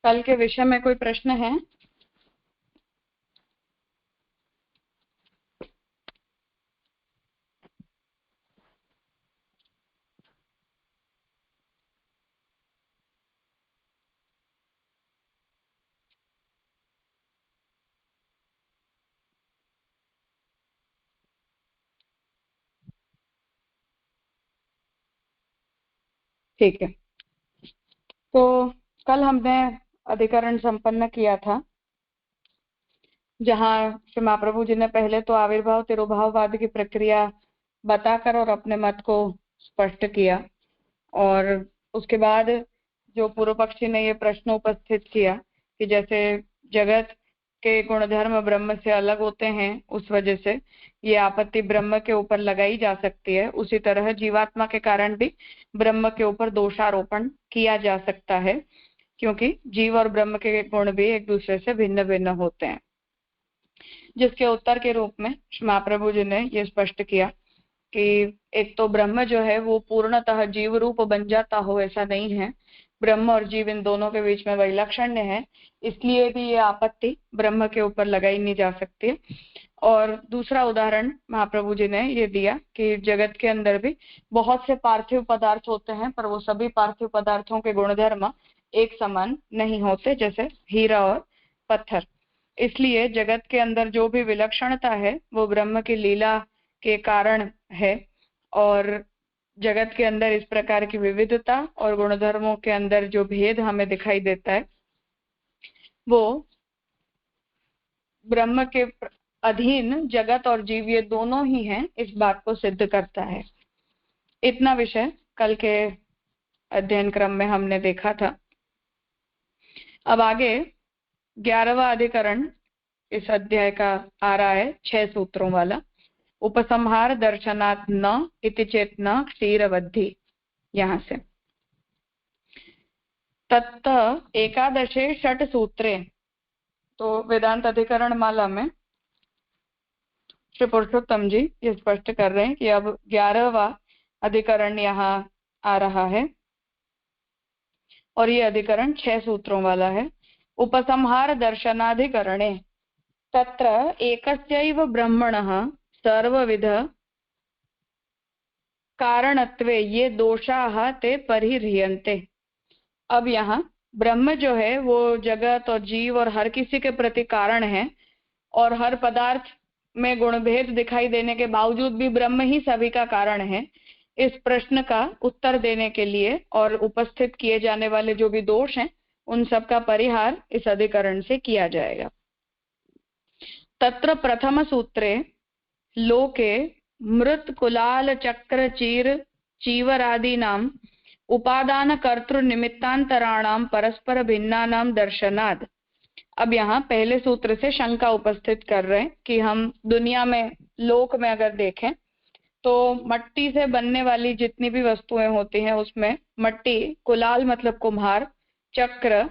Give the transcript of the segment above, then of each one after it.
कल के विषय में कोई प्रश्न है? ठीक है, तो कल हमने अधिकरण संपन्न किया था, जहां श्री महाप्रभु जी ने पहले तो आविर्भाव तिरोभाववाद की प्रक्रिया बताकर और अपने मत को स्पष्ट किया, और उसके बाद जो पूर्व पक्षी ने ये प्रश्न उपस्थित किया कि जैसे जगत के गुणधर्म ब्रह्म से अलग होते हैं, उस वजह से ये आपत्ति ब्रह्म के ऊपर लगाई जा सकती है, उसी तरह जीवात्मा के कारण भी ब्रह्म के ऊपर दोषारोपण किया जा सकता है, क्योंकि जीव और ब्रह्म के गुण भी एक दूसरे से भिन्न भिन्न होते हैं। जिसके उत्तर के रूप में महाप्रभु जी ने ये स्पष्ट किया कि एक तो ब्रह्म जो है वो पूर्णतः जीव रूप बन जाता हो, ऐसा नहीं है। ब्रह्म और जीव इन दोनों के बीच में वैलक्षण्य है, इसलिए भी ये आपत्ति ब्रह्म के ऊपर लगाई नहीं जा सकती है। और दूसरा उदाहरण महाप्रभु जी ने ये दिया कि जगत के अंदर भी बहुत से पार्थिव पदार्थ होते हैं, पर वो सभी पार्थिव पदार्थों के गुणधर्म एक समान नहीं होते, जैसे हीरा और पत्थर। इसलिए जगत के अंदर जो भी विलक्षणता है वो ब्रह्म की लीला के कारण है, और जगत के अंदर इस प्रकार की विविधता और गुणधर्मों के अंदर जो भेद हमें दिखाई देता है वो ब्रह्म के अधीन जगत और जीव ये दोनों ही हैं, इस बात को सिद्ध करता है। इतना विषय कल के अध्ययन क्रम में हमने देखा था। अब आगे 11वां अधिकरण इस अध्याय का आ रहा है, 6 सूत्रों वाला। उपसंहार दर्शनात् न इति चेत न क्षीरवद्धि। यहाँ से तत्त एकादशे षट सूत्रे, तो वेदांत अधिकरण माला में श्री पुरुषोत्तम जी ये स्पष्ट कर रहे हैं कि अब 11वां अधिकरण यहाँ आ रहा है, और ये अधिकरण 6 सूत्रों वाला है। उपसंहार दर्शनाधिकरणे तत्र एकस्यैव ब्रह्मणः सर्वविध कारणत्वे ये दोषाः ते परिह्रियन्ते। अब यहाँ ब्रह्म जो है वो जगत और जीव और हर किसी के प्रति कारण है, और हर पदार्थ में गुणभेद दिखाई देने के बावजूद भी ब्रह्म ही सभी का कारण है। इस प्रश्न का उत्तर देने के लिए और उपस्थित किए जाने वाले जो भी दोष हैं उन सब का परिहार इस अधिकरण से किया जाएगा। तत्र प्रथम सूत्रे लोके मृत कुलाल चक्र चीर चीवरादीनां उपादान कर्तृ निमित्तांतराणाम परस्पर भिन्नानाम दर्शनाद। अब यहाँ पहले सूत्र से शंका उपस्थित कर रहे हैं कि हम दुनिया में लोक में अगर देखें तो मट्टी से बनने वाली जितनी भी वस्तुएं होती हैं उसमें मट्टी, कुलाल मतलब कुम्हार, चक्र,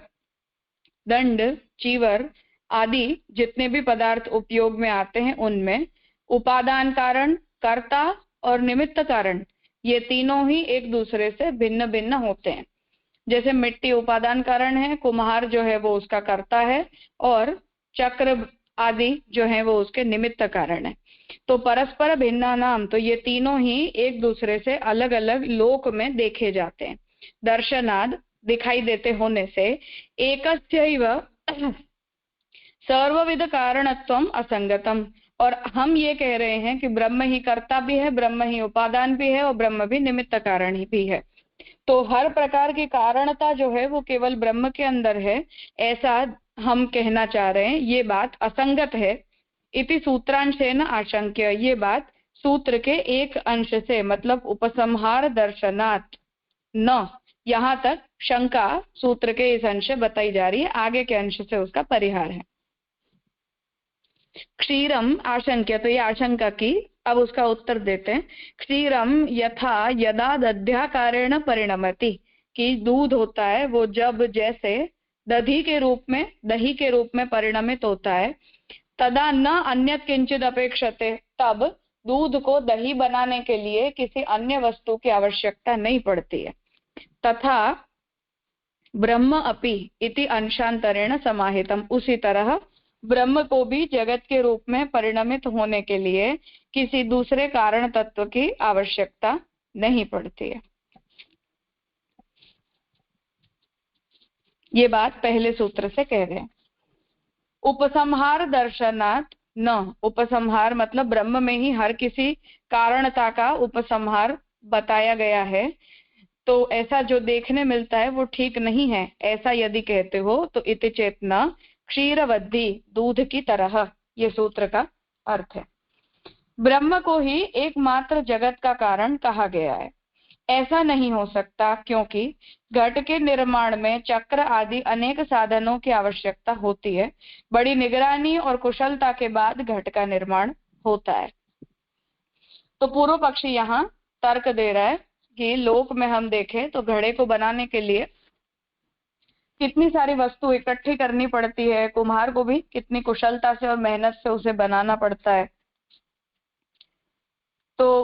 दंड, चीवर आदि जितने भी पदार्थ उपयोग में आते हैं उनमें उपादान कारण, कर्ता और निमित्त कारण ये तीनों ही एक दूसरे से भिन्न भिन्न होते हैं। जैसे मिट्टी उपादान कारण है, कुम्हार जो है वो उसका कर्ता है, और चक्र आदि जो है वो उसके निमित्त कारण है। तो परस्पर भिन्ना नाम, तो ये तीनों ही एक दूसरे से अलग अलग लोक में देखे जाते हैं। दर्शनाद दिखाई देते होने से एकस्यैव सर्वविध कारणत्वम असंगतम, और हम ये कह रहे हैं कि ब्रह्म ही कर्ता भी है, ब्रह्म ही उपादान भी है और ब्रह्म भी निमित्त कारण ही भी है। तो हर प्रकार की कारणता जो है वो केवल ब्रह्म के अंदर है, ऐसा हम कहना चाह रहे हैं। ये बात असंगत है। इति सूत्रांशेन आशंक्य, ये बात सूत्र के एक अंश से मतलब उपसंहार दर्शनात् न, यहाँ तक शंका सूत्र के इस अंश से बताई जा रही है, आगे के अंश से उसका परिहार है। क्षीरम आशंक्य, तो ये आशंका की, अब उसका उत्तर देते हैं। क्षीरम यथा यदा दध्याकारेण परिणमति, कि दूध होता है वो जब जैसे दही के रूप में परिणमित होता है, तदा न अन्यत् किंचित अपेक्षते, तब दूध को दही बनाने के लिए किसी अन्य वस्तु की आवश्यकता नहीं पड़ती है। तथा ब्रह्म अपि इति अंशांतरेण समाहितम, उसी तरह ब्रह्म को भी जगत के रूप में परिणमित होने के लिए किसी दूसरे कारण तत्व की आवश्यकता नहीं पड़ती है। ये बात पहले सूत्र से कह रहे हैं। उपसंहार दर्शनात् न, उपसंहार मतलब ब्रह्म में ही हर किसी कारणता का उपसंहार बताया गया है, तो ऐसा जो देखने मिलता है वो ठीक नहीं है, ऐसा यदि कहते हो तो इति चेतना क्षीरवद्धि, दूध की तरह, ये सूत्र का अर्थ है। ब्रह्म को ही एकमात्र जगत का कारण कहा गया है, ऐसा नहीं हो सकता, क्योंकि घट के निर्माण में चक्र आदि अनेक साधनों की आवश्यकता होती है। बड़ी निगरानी और कुशलता के बाद घट का निर्माण होता है। तो पूर्व पक्षी यहाँ तर्क दे रहा है कि लोक में हम देखें तो घड़े को बनाने के लिए कितनी सारी वस्तु इकट्ठी करनी पड़ती है, कुम्हार को भी कितनी कुशलता से और मेहनत से उसे बनाना पड़ता है। तो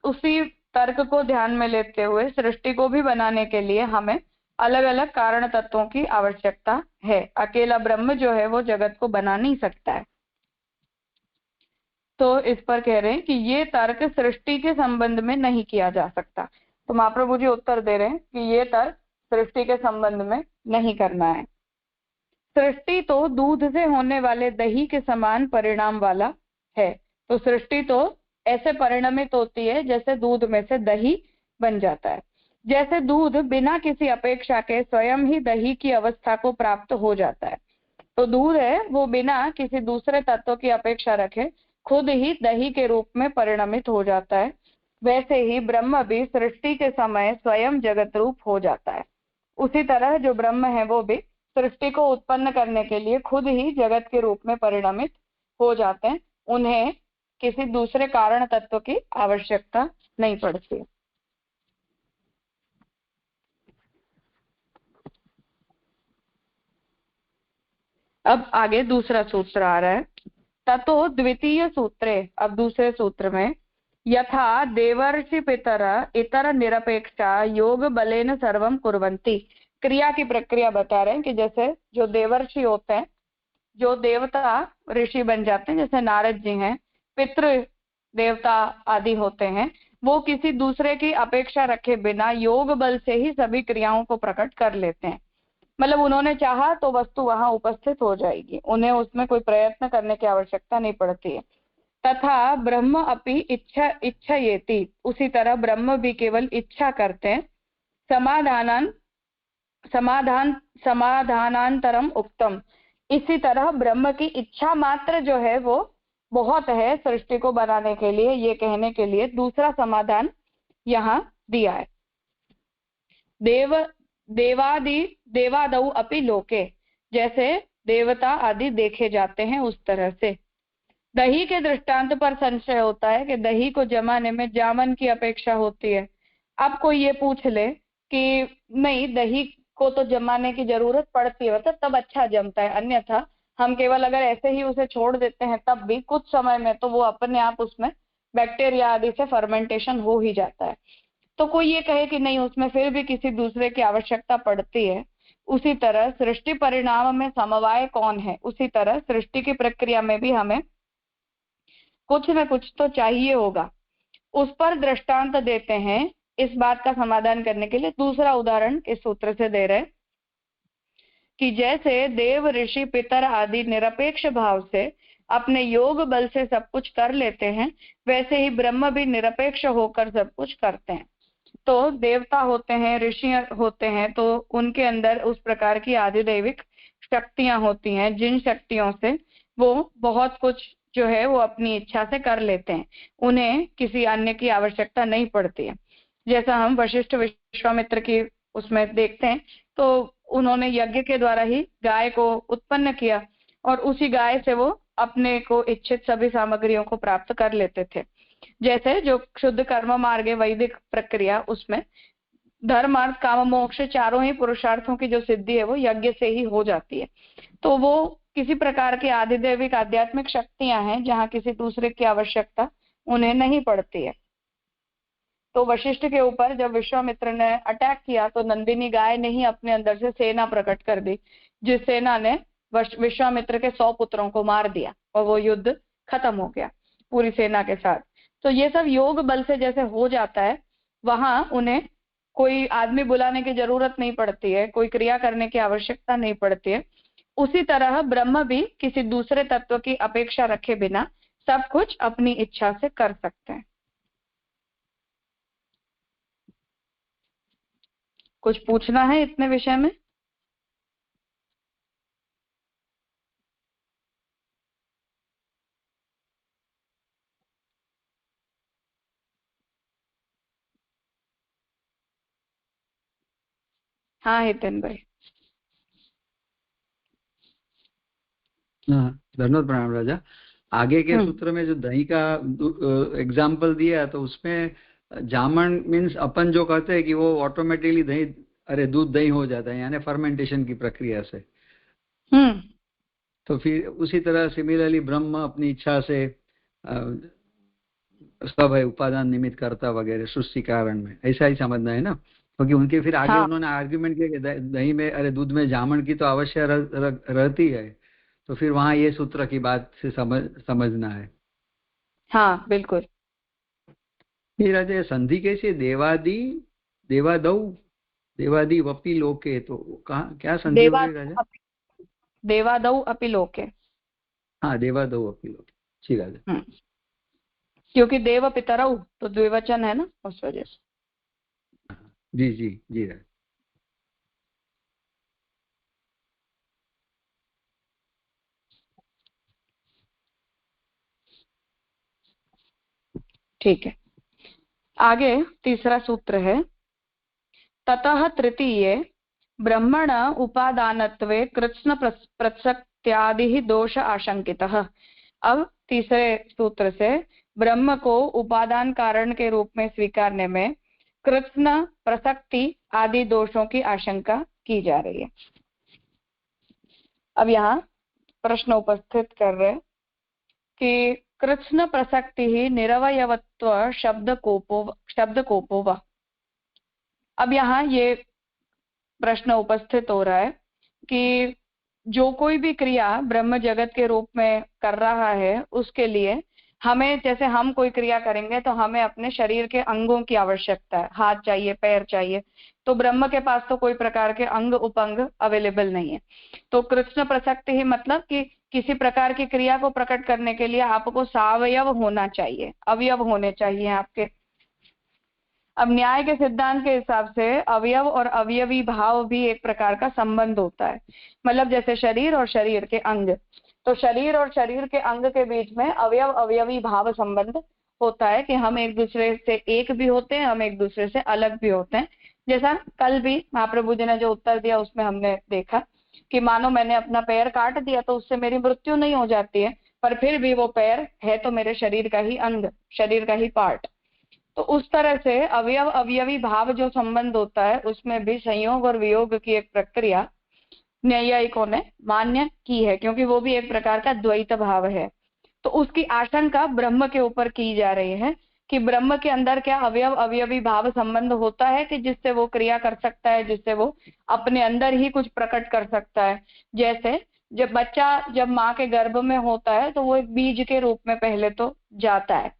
उसी तर्क को ध्यान में लेते हुए सृष्टि को भी बनाने के लिए हमें अलग अलग कारण तत्वों की आवश्यकता है। अकेला ब्रह्म जो है वो जगत को बना नहीं सकता है। तो इस पर कह रहे हैं कि ये तर्क सृष्टि के संबंध में नहीं किया जा सकता। तो महाप्रभु जी उत्तर दे रहे हैं कि ये तर्क सृष्टि के संबंध में नहीं करना है। सृष्टि तो दूध से होने वाले दही के समान परिणाम वाला है। तो सृष्टि तो ऐसे परिणमित होती है जैसे दूध में से दही बन जाता है। जैसे दूध बिना किसी अपेक्षा के स्वयं ही दही की अवस्था को प्राप्त हो जाता है, तो दूध है वो बिना किसी दूसरे तत्व की अपेक्षा रखे खुद ही दही के रूप में परिणमित हो जाता है। वैसे ही ब्रह्म भी सृष्टि के समय स्वयं जगत रूप हो जाता है। उसी तरह जो ब्रह्म है वो भी सृष्टि को उत्पन्न करने के लिए खुद ही जगत के रूप में परिणमित हो जाते हैं। उन्हें किसी दूसरे कारण तत्व की आवश्यकता नहीं पड़ती। अब आगे दूसरा सूत्र आ रहा है। ततो द्वितीय सूत्रे, अब दूसरे सूत्र में, यथा देवर्षि पितर इतर निरपेक्षा योग बलेन सर्वम कुर्वन्ति, क्रिया की प्रक्रिया बता रहे हैं कि जैसे जो देवर्षि होते हैं, जो देवता ऋषि बन जाते हैं, जैसे नारद जी हैं, पितृ देवता आदि होते हैं, वो किसी दूसरे की अपेक्षा रखे बिना योग बल से ही सभी क्रियाओं को प्रकट कर लेते हैं। मतलब उन्होंने चाहा तो वस्तु वहां उपस्थित हो जाएगी, उन्हें उसमें कोई प्रयत्न करने की आवश्यकता नहीं पड़ती है। तथा ब्रह्म अपि इच्छयेति, उसी तरह ब्रह्म भी केवल इच्छा करते हैं। समाधानांतरम उक्तम, इसी तरह ब्रह्म की इच्छा मात्र जो है वो बहुत है सृष्टि को बनाने के लिए, ये कहने के लिए दूसरा समाधान यहाँ दिया है। देवादौ अपि लोके, जैसे देवता आदि देखे जाते हैं उस तरह से। दही के दृष्टांत पर संशय होता है कि दही को जमाने में जामन की अपेक्षा होती है। अब कोई ये पूछ ले कि नहीं, दही को तो जमाने की जरूरत पड़ती है, मतलब तब अच्छा जमता है, अन्यथा हम केवल अगर ऐसे ही उसे छोड़ देते हैं तब भी कुछ समय में तो वो अपने आप उसमें बैक्टीरिया आदि से फर्मेंटेशन हो ही जाता है। तो कोई ये कहे कि नहीं, उसमें फिर भी किसी दूसरे की आवश्यकता पड़ती है। उसी तरह सृष्टि परिणाम में समवाय कौन है, उसी तरह सृष्टि की प्रक्रिया में भी हमें कुछ न कुछ तो चाहिए होगा। उस पर दृष्टांत देते हैं। इस बात का समाधान करने के लिए दूसरा उदाहरण इस सूत्र से दे रहे कि जैसे देव ऋषि पितर आदि निरपेक्ष भाव से अपने योग बल से सब कुछ कर लेते हैं, वैसे ही ब्रह्म भी निरपेक्ष होकर सब कुछ करते हैं। तो देवता होते हैं, ऋषि होते हैं, तो उनके अंदर उस प्रकार की आधिदैविक शक्तियां होती हैं जिन शक्तियों से वो बहुत कुछ जो है वो अपनी इच्छा से कर लेते हैं। उन्हें किसी अन्य की आवश्यकता नहीं पड़ती है। जैसा हम वशिष्ठ विश्वामित्र की उसमें देखते हैं, तो उन्होंने यज्ञ के द्वारा ही गाय को उत्पन्न किया और उसी गाय से वो अपने को इच्छित सभी सामग्रियों को प्राप्त कर लेते थे। जैसे जो शुद्ध कर्म मार्ग वैदिक प्रक्रिया, उसमें धर्म अर्थ काम मोक्ष चारों ही पुरुषार्थों की जो सिद्धि है वो यज्ञ से ही हो जाती है। तो वो किसी प्रकार की आधिदैविक आध्यात्मिक शक्तियां हैं जहाँ किसी दूसरे की आवश्यकता उन्हें नहीं पड़ती है। तो वशिष्ठ के ऊपर जब विश्वामित्र ने अटैक किया तो नंदिनी गाय ने ही अपने अंदर से सेना प्रकट कर दी, जिस सेना ने विश्वामित्र के 100 पुत्रों को मार दिया और वो युद्ध खत्म हो गया पूरी सेना के साथ। तो ये सब योग बल से जैसे हो जाता है, वहां उन्हें कोई आदमी बुलाने की जरूरत नहीं पड़ती है, कोई क्रिया करने की आवश्यकता नहीं पड़ती है। उसी तरह ब्रह्म भी किसी दूसरे तत्व की अपेक्षा रखे बिना सब कुछ अपनी इच्छा से कर सकते हैं। कुछ पूछना है इतने विषय में? हाँ हितेन भाई। हाँ, धन्यवाद प्रणाम राजा। आगे के सूत्र में जो दही का एग्जाम्पल दिया तो उसमें जामन मीन्स अपन जो कहते हैं कि वो ऑटोमेटिकली दही, अरे दूध दही हो जाता है, यानी फर्मेंटेशन की प्रक्रिया से। तो फिर उसी तरह सिमिलरली ब्रह्म अपनी इच्छा से सब है उपादान निमित्त करता वगैरह सृष्टि कारण में, ऐसा ही समझना है ना? क्योंकि उनके फिर आगे उन्होंने आर्ग्यूमेंट किया कि दही में, अरे दूध में जामन की तो आवश्यक रहती है, तो फिर वहां ये सूत्र की बात से समझना है। हाँ बिल्कुल। फिर राजा संधि कैसे देवादि वपि लोके, तो कहाँ क्या संधि हो गई राजा? देवादौ अपि लोके। हाँ, देवादौ अपि लोके, ठीक है। क्योंकि देव पितरौ तो द्विवचन है ना, उस वजह से। जी जी जी राजा। ठीक है, आगे तीसरा सूत्र है, ततः तृतीये ब्रह्मण उपादानत्वे कृत्स्न प्रसक्त्यादि दोष आशंकितः। अब तीसरे सूत्र से ब्रह्म को उपादान कारण के रूप में स्वीकारने में कृत्स्न प्रसक्ति आदि दोषों की आशंका की जा रही है। अब यहाँ प्रश्न उपस्थित कर रहे हैं कि कृत्स्न प्रसक्ति ही निरवयवत्व शब्दकोपो वा। अब यहाँ ये प्रश्न उपस्थित हो रहा है कि जो कोई भी क्रिया ब्रह्म जगत के रूप में कर रहा है, उसके लिए हमें, जैसे हम कोई क्रिया करेंगे तो हमें अपने शरीर के अंगों की आवश्यकता है, हाथ चाहिए, पैर चाहिए, तो ब्रह्म के पास तो कोई प्रकार के अंग उपंग अवेलेबल नहीं है। तो कृत्स्न प्रसक्ति ही मतलब कि किसी प्रकार की क्रिया को प्रकट करने के लिए आपको सावयव होना चाहिए, अवयव होने चाहिए आपके। अब न्याय के सिद्धांत के हिसाब से अवयव और अवयवी भाव भी एक प्रकार का संबंध होता है, मतलब जैसे शरीर और शरीर के अंग, तो शरीर और शरीर के अंग के बीच में अवयव अवयवी भाव संबंध होता है कि हम एक दूसरे से एक भी होते हैं, हम एक दूसरे से अलग भी होते हैं। जैसा कल भी महाप्रभु जी ने जो उत्तर दिया उसमें हमने देखा कि मानो मैंने अपना पैर काट दिया तो उससे मेरी मृत्यु नहीं हो जाती है, पर फिर भी वो पैर है तो मेरे शरीर का ही अंग, शरीर का ही पार्ट। तो उस तरह से अवयव अवयवी भाव जो संबंध होता है उसमें भी संयोग और वियोग की एक प्रक्रिया नैयायिकों ने मान्य की है, क्योंकि वो भी एक प्रकार का द्वैत भाव है। तो उसकी आशंका ब्रह्म के ऊपर की जा रही है कि ब्रह्म के अंदर क्या अवयव अवयवी भाव संबंध होता है कि जिससे वो क्रिया कर सकता है, जिससे वो अपने अंदर ही कुछ प्रकट कर सकता है। जैसे जब बच्चा जब माँ के गर्भ में होता है तो वो एक बीज के रूप में पहले तो जाता है,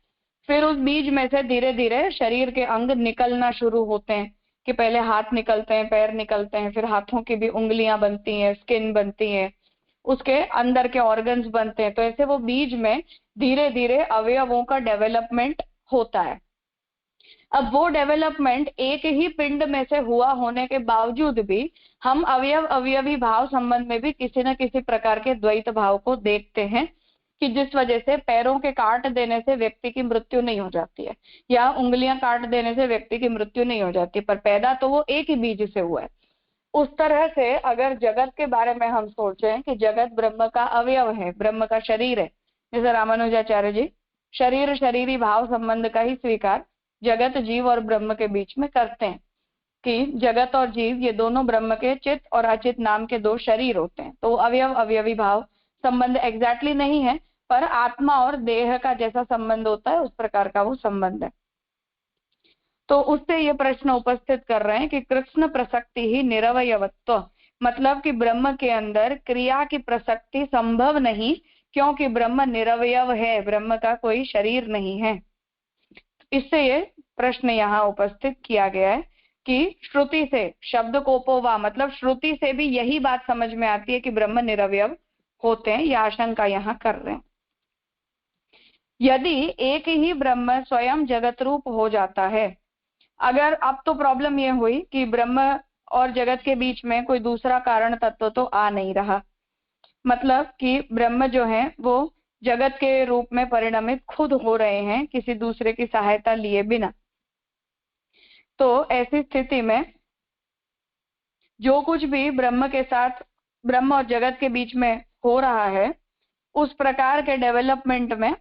फिर उस बीज में से धीरे धीरे शरीर के अंग निकलना शुरू होते हैं कि पहले हाथ निकलते हैं, पैर निकलते हैं, फिर हाथों की भी उंगलियां बनती हैं, स्किन बनती है, उसके अंदर के ऑर्गन्स बनते हैं। तो ऐसे वो बीज में धीरे धीरे अवयवों का डेवलपमेंट होता है। अब वो डेवलपमेंट एक ही पिंड में से हुआ होने के बावजूद भी हम अवयव अवयवी भाव संबंध में भी किसी न किसी प्रकार के द्वैत भाव को देखते हैं कि जिस वजह से पैरों के काट देने से व्यक्ति की मृत्यु नहीं हो जाती है या उंगलियां काट देने से व्यक्ति की मृत्यु नहीं हो जाती, पर पैदा तो वो एक ही बीज से हुआ है। उस तरह से अगर जगत के बारे में हम सोचें कि जगत ब्रह्म का अवयव है, ब्रह्म का शरीर है, जैसे रामानुजाचार्य जी शरीर शरीरी भाव संबंध का ही स्वीकार जगत जीव और ब्रह्म के बीच में करते हैं कि जगत और जीव ये दोनों ब्रह्म के चित और अचित नाम के दो शरीर होते हैं। तो अवयव अवयवी भाव संबंध एग्जैक्टली नहीं है, पर आत्मा और देह का जैसा संबंध होता है उस प्रकार का वो संबंध है। तो उससे ये प्रश्न उपस्थित कर रहे हैं कि कृष्ण प्रसक्ति ही निरवयवत्व, मतलब कि ब्रह्म के अंदर क्रिया की प्रसक्ति संभव नहीं, क्योंकि ब्रह्म निरवयव है, ब्रह्म का कोई शरीर नहीं है। इससे ये प्रश्न यहाँ उपस्थित किया गया है कि श्रुति से शब्द कोपोवा, मतलब श्रुति से भी यही बात समझ में आती है कि ब्रह्म निरवयव होते हैं, यह आशंका यहाँ कर रहे हैं। यदि एक ही ब्रह्म स्वयं जगत रूप हो जाता है, अगर अब तो प्रॉब्लम ये हुई कि ब्रह्म और जगत के बीच में कोई दूसरा कारण तत्व तो आ नहीं रहा, मतलब कि ब्रह्म जो है वो जगत के रूप में परिणमित खुद हो रहे हैं किसी दूसरे की सहायता लिए बिना। तो ऐसी स्थिति में जो कुछ भी ब्रह्म के साथ, ब्रह्म और जगत के बीच में हो रहा है, उस प्रकार के डेवलपमेंट में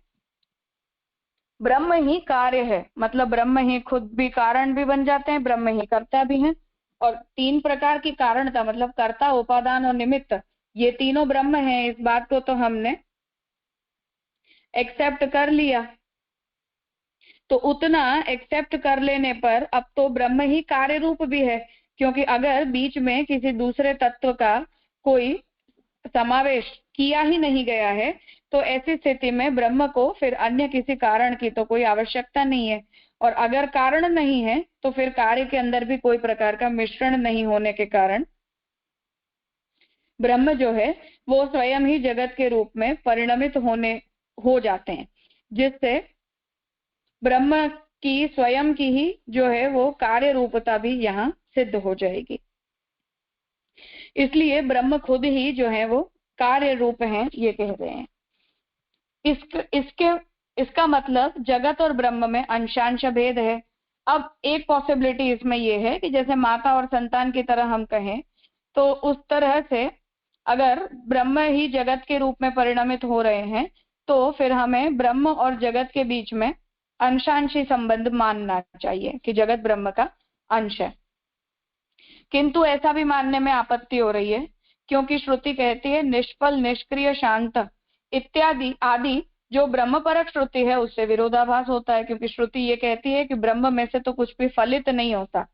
ब्रह्म ही कार्य है, मतलब ब्रह्म ही खुद भी कारण भी बन जाते हैं, ब्रह्म ही कर्ता भी हैं। और तीन प्रकार की कारणता, मतलब कर्ता, उपादान और निमित्त, ये तीनों ब्रह्म हैं। इस बात को तो हमने एक्सेप्ट कर लिया। तो उतना एक्सेप्ट कर लेने पर अब तो ब्रह्म ही कार्य रूप भी है, क्योंकि अगर बीच में किसी दूसरे तत्व का कोई समावेश किया ही नहीं गया है, तो ऐसी स्थिति में ब्रह्म को फिर अन्य किसी कारण की तो कोई आवश्यकता नहीं है। और अगर कारण नहीं है तो फिर कार्य के अंदर भी कोई प्रकार का मिश्रण नहीं होने के कारण ब्रह्म जो है वो स्वयं ही जगत के रूप में परिणमित हो जाते हैं, जिससे ब्रह्म की स्वयं की ही जो है वो कार्य रूपता भी यहाँ सिद्ध हो जाएगी। इसलिए ब्रह्म खुद ही जो है वो कार्य रूप है, ये कह रहे हैं। इसका मतलब जगत और ब्रह्म में अंशांश भेद है। अब एक पॉसिबिलिटी इसमें ये है कि जैसे माता और संतान की तरह हम कहें, तो उस तरह से अगर ब्रह्म ही जगत के रूप में परिणमित हो रहे हैं, तो फिर हमें ब्रह्म और जगत के बीच में अंशांशी संबंध मानना चाहिए कि जगत ब्रह्म का अंश है। किंतु ऐसा भी मानने में आपत्ति हो रही है, क्योंकि श्रुति कहती है निष्फल, निष्क्रिय, शांत इत्यादि आदि जो ब्रह्म परक श्रुति है उससे विरोधाभास होता है, क्योंकि श्रुति ये कहती है कि ब्रह्म में से तो कुछ भी फलित नहीं होता,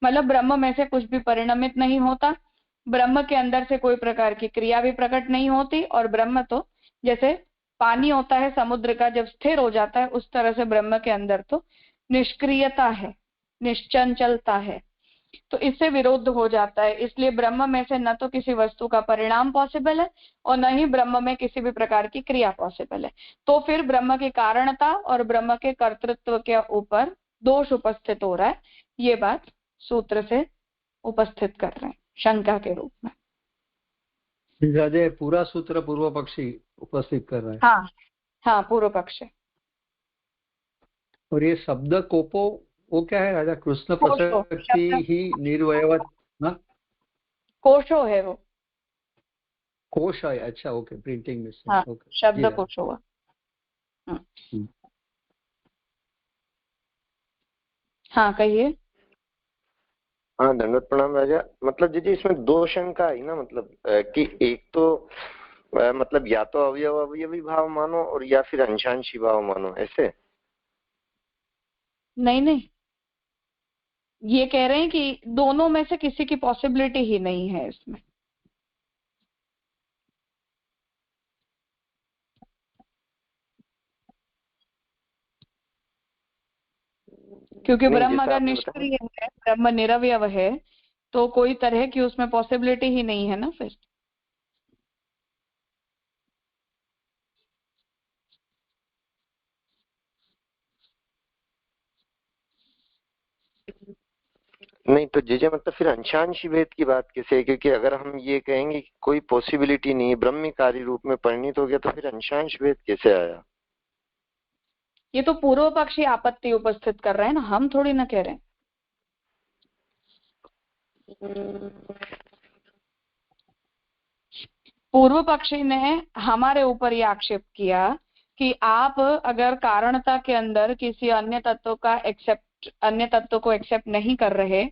मतलब ब्रह्म में से कुछ भी परिणमित नहीं होता, ब्रह्म के अंदर से कोई प्रकार की क्रिया भी प्रकट नहीं होती, और ब्रह्म तो जैसे पानी होता है समुद्र का, जब स्थिर हो जाता है, उस तरह से ब्रह्म के अंदर तो निष्क्रियता है, निश्चंचलता है। तो इससे विरोध हो जाता है। इसलिए ब्रह्म में से न तो किसी वस्तु का परिणाम पॉसिबल है और न ही ब्रह्म में किसी भी प्रकार की क्रिया पॉसिबल है। तो फिर ब्रह्म की कारणता और ब्रह्म के कर्तृत्व के ऊपर दोष उपस्थित हो रहा है, ये बात सूत्र से उपस्थित कर रहे हैं शंका के रूप में। राजे पूरा सूत्र पूर्व पक्षी उपस्थित कर रहा है। हाँ हाँ, पूर्व पक्ष। और ये शब्द कोपो वो क्या है राजा? कृष्ण प्रसक्ति ही निर्वयवत, कोशो है वो, कोश है। अच्छा, ओके, प्रिंटिंग में हाँ, शब्द कोश हुआ। हाँ कहिए। हाँ, दंडवत प्रणाम राजा। मतलब जी इसमें दो शंका आई ना, मतलब कि एक तो मतलब या तो अवयव अवयवी भाव मानो और या फिर अंशांशी भाव मानो, ऐसे? नहीं, ये कह रहे हैं कि दोनों में से किसी की पॉसिबिलिटी ही नहीं है इसमें। क्योंकि ब्रह्म अगर निष्क्रिय है, ब्रह्म निरवयव है, तो कोई तरह की उसमें पॉसिबिलिटी ही नहीं है ना फिर। नहीं तो जीजे मतलब फिर अंशांशी भेद की बात कैसे है? क्योंकि अगर हम ये कहेंगे कि कोई पॉसिबिलिटी नहीं है, ब्रह्म कार्य रूप में परिणित हो गया, तो फिर अंशांश भेद कैसे आया? ये तो पूर्व पक्षी आपत्ति उपस्थित कर रहे हैं ना, हम थोड़ी ना कह रहे हैं। पूर्व पक्षी ने हमारे ऊपर ये आक्षेप किया कि आप अगर कारणता के अंदर किसी अन्य तत्व को एक्सेप्ट नहीं कर रहे,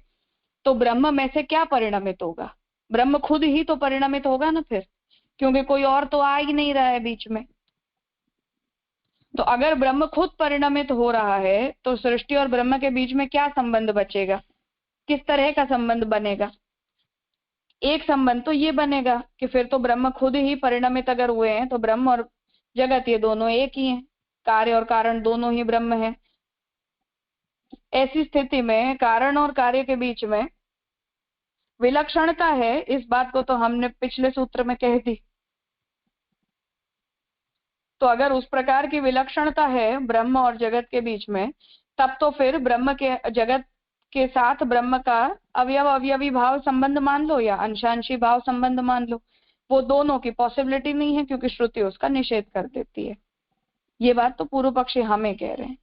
तो ब्रह्म में से क्या परिणमित होगा? ब्रह्म खुद ही तो परिणमित होगा ना फिर, क्योंकि कोई और तो आ ही नहीं रहा है बीच में। तो अगर ब्रह्म खुद परिणमित हो रहा है तो सृष्टि और ब्रह्म के बीच में क्या संबंध बचेगा, किस तरह का संबंध बनेगा? एक संबंध तो ये बनेगा कि फिर तो ब्रह्म खुद ही परिणमित अगर हुए हैं तो ब्रह्म और जगत ये दोनों एक ही हैं, कार्य और कारण दोनों ही ब्रह्म है। ऐसी स्थिति में कारण और कार्य के बीच में विलक्षणता है, इस बात को तो हमने पिछले सूत्र में कह दी। तो अगर उस प्रकार की विलक्षणता है ब्रह्म और जगत के बीच में, तब तो फिर ब्रह्म के जगत के साथ ब्रह्म का अवयव अवयवी भाव संबंध मान लो या अंशांशी भाव संबंध मान लो, वो दोनों की पॉसिबिलिटी नहीं है, क्योंकि श्रुति उसका निषेध कर देती है। ये बात तो पूर्व पक्षी हमें कह रहे हैं,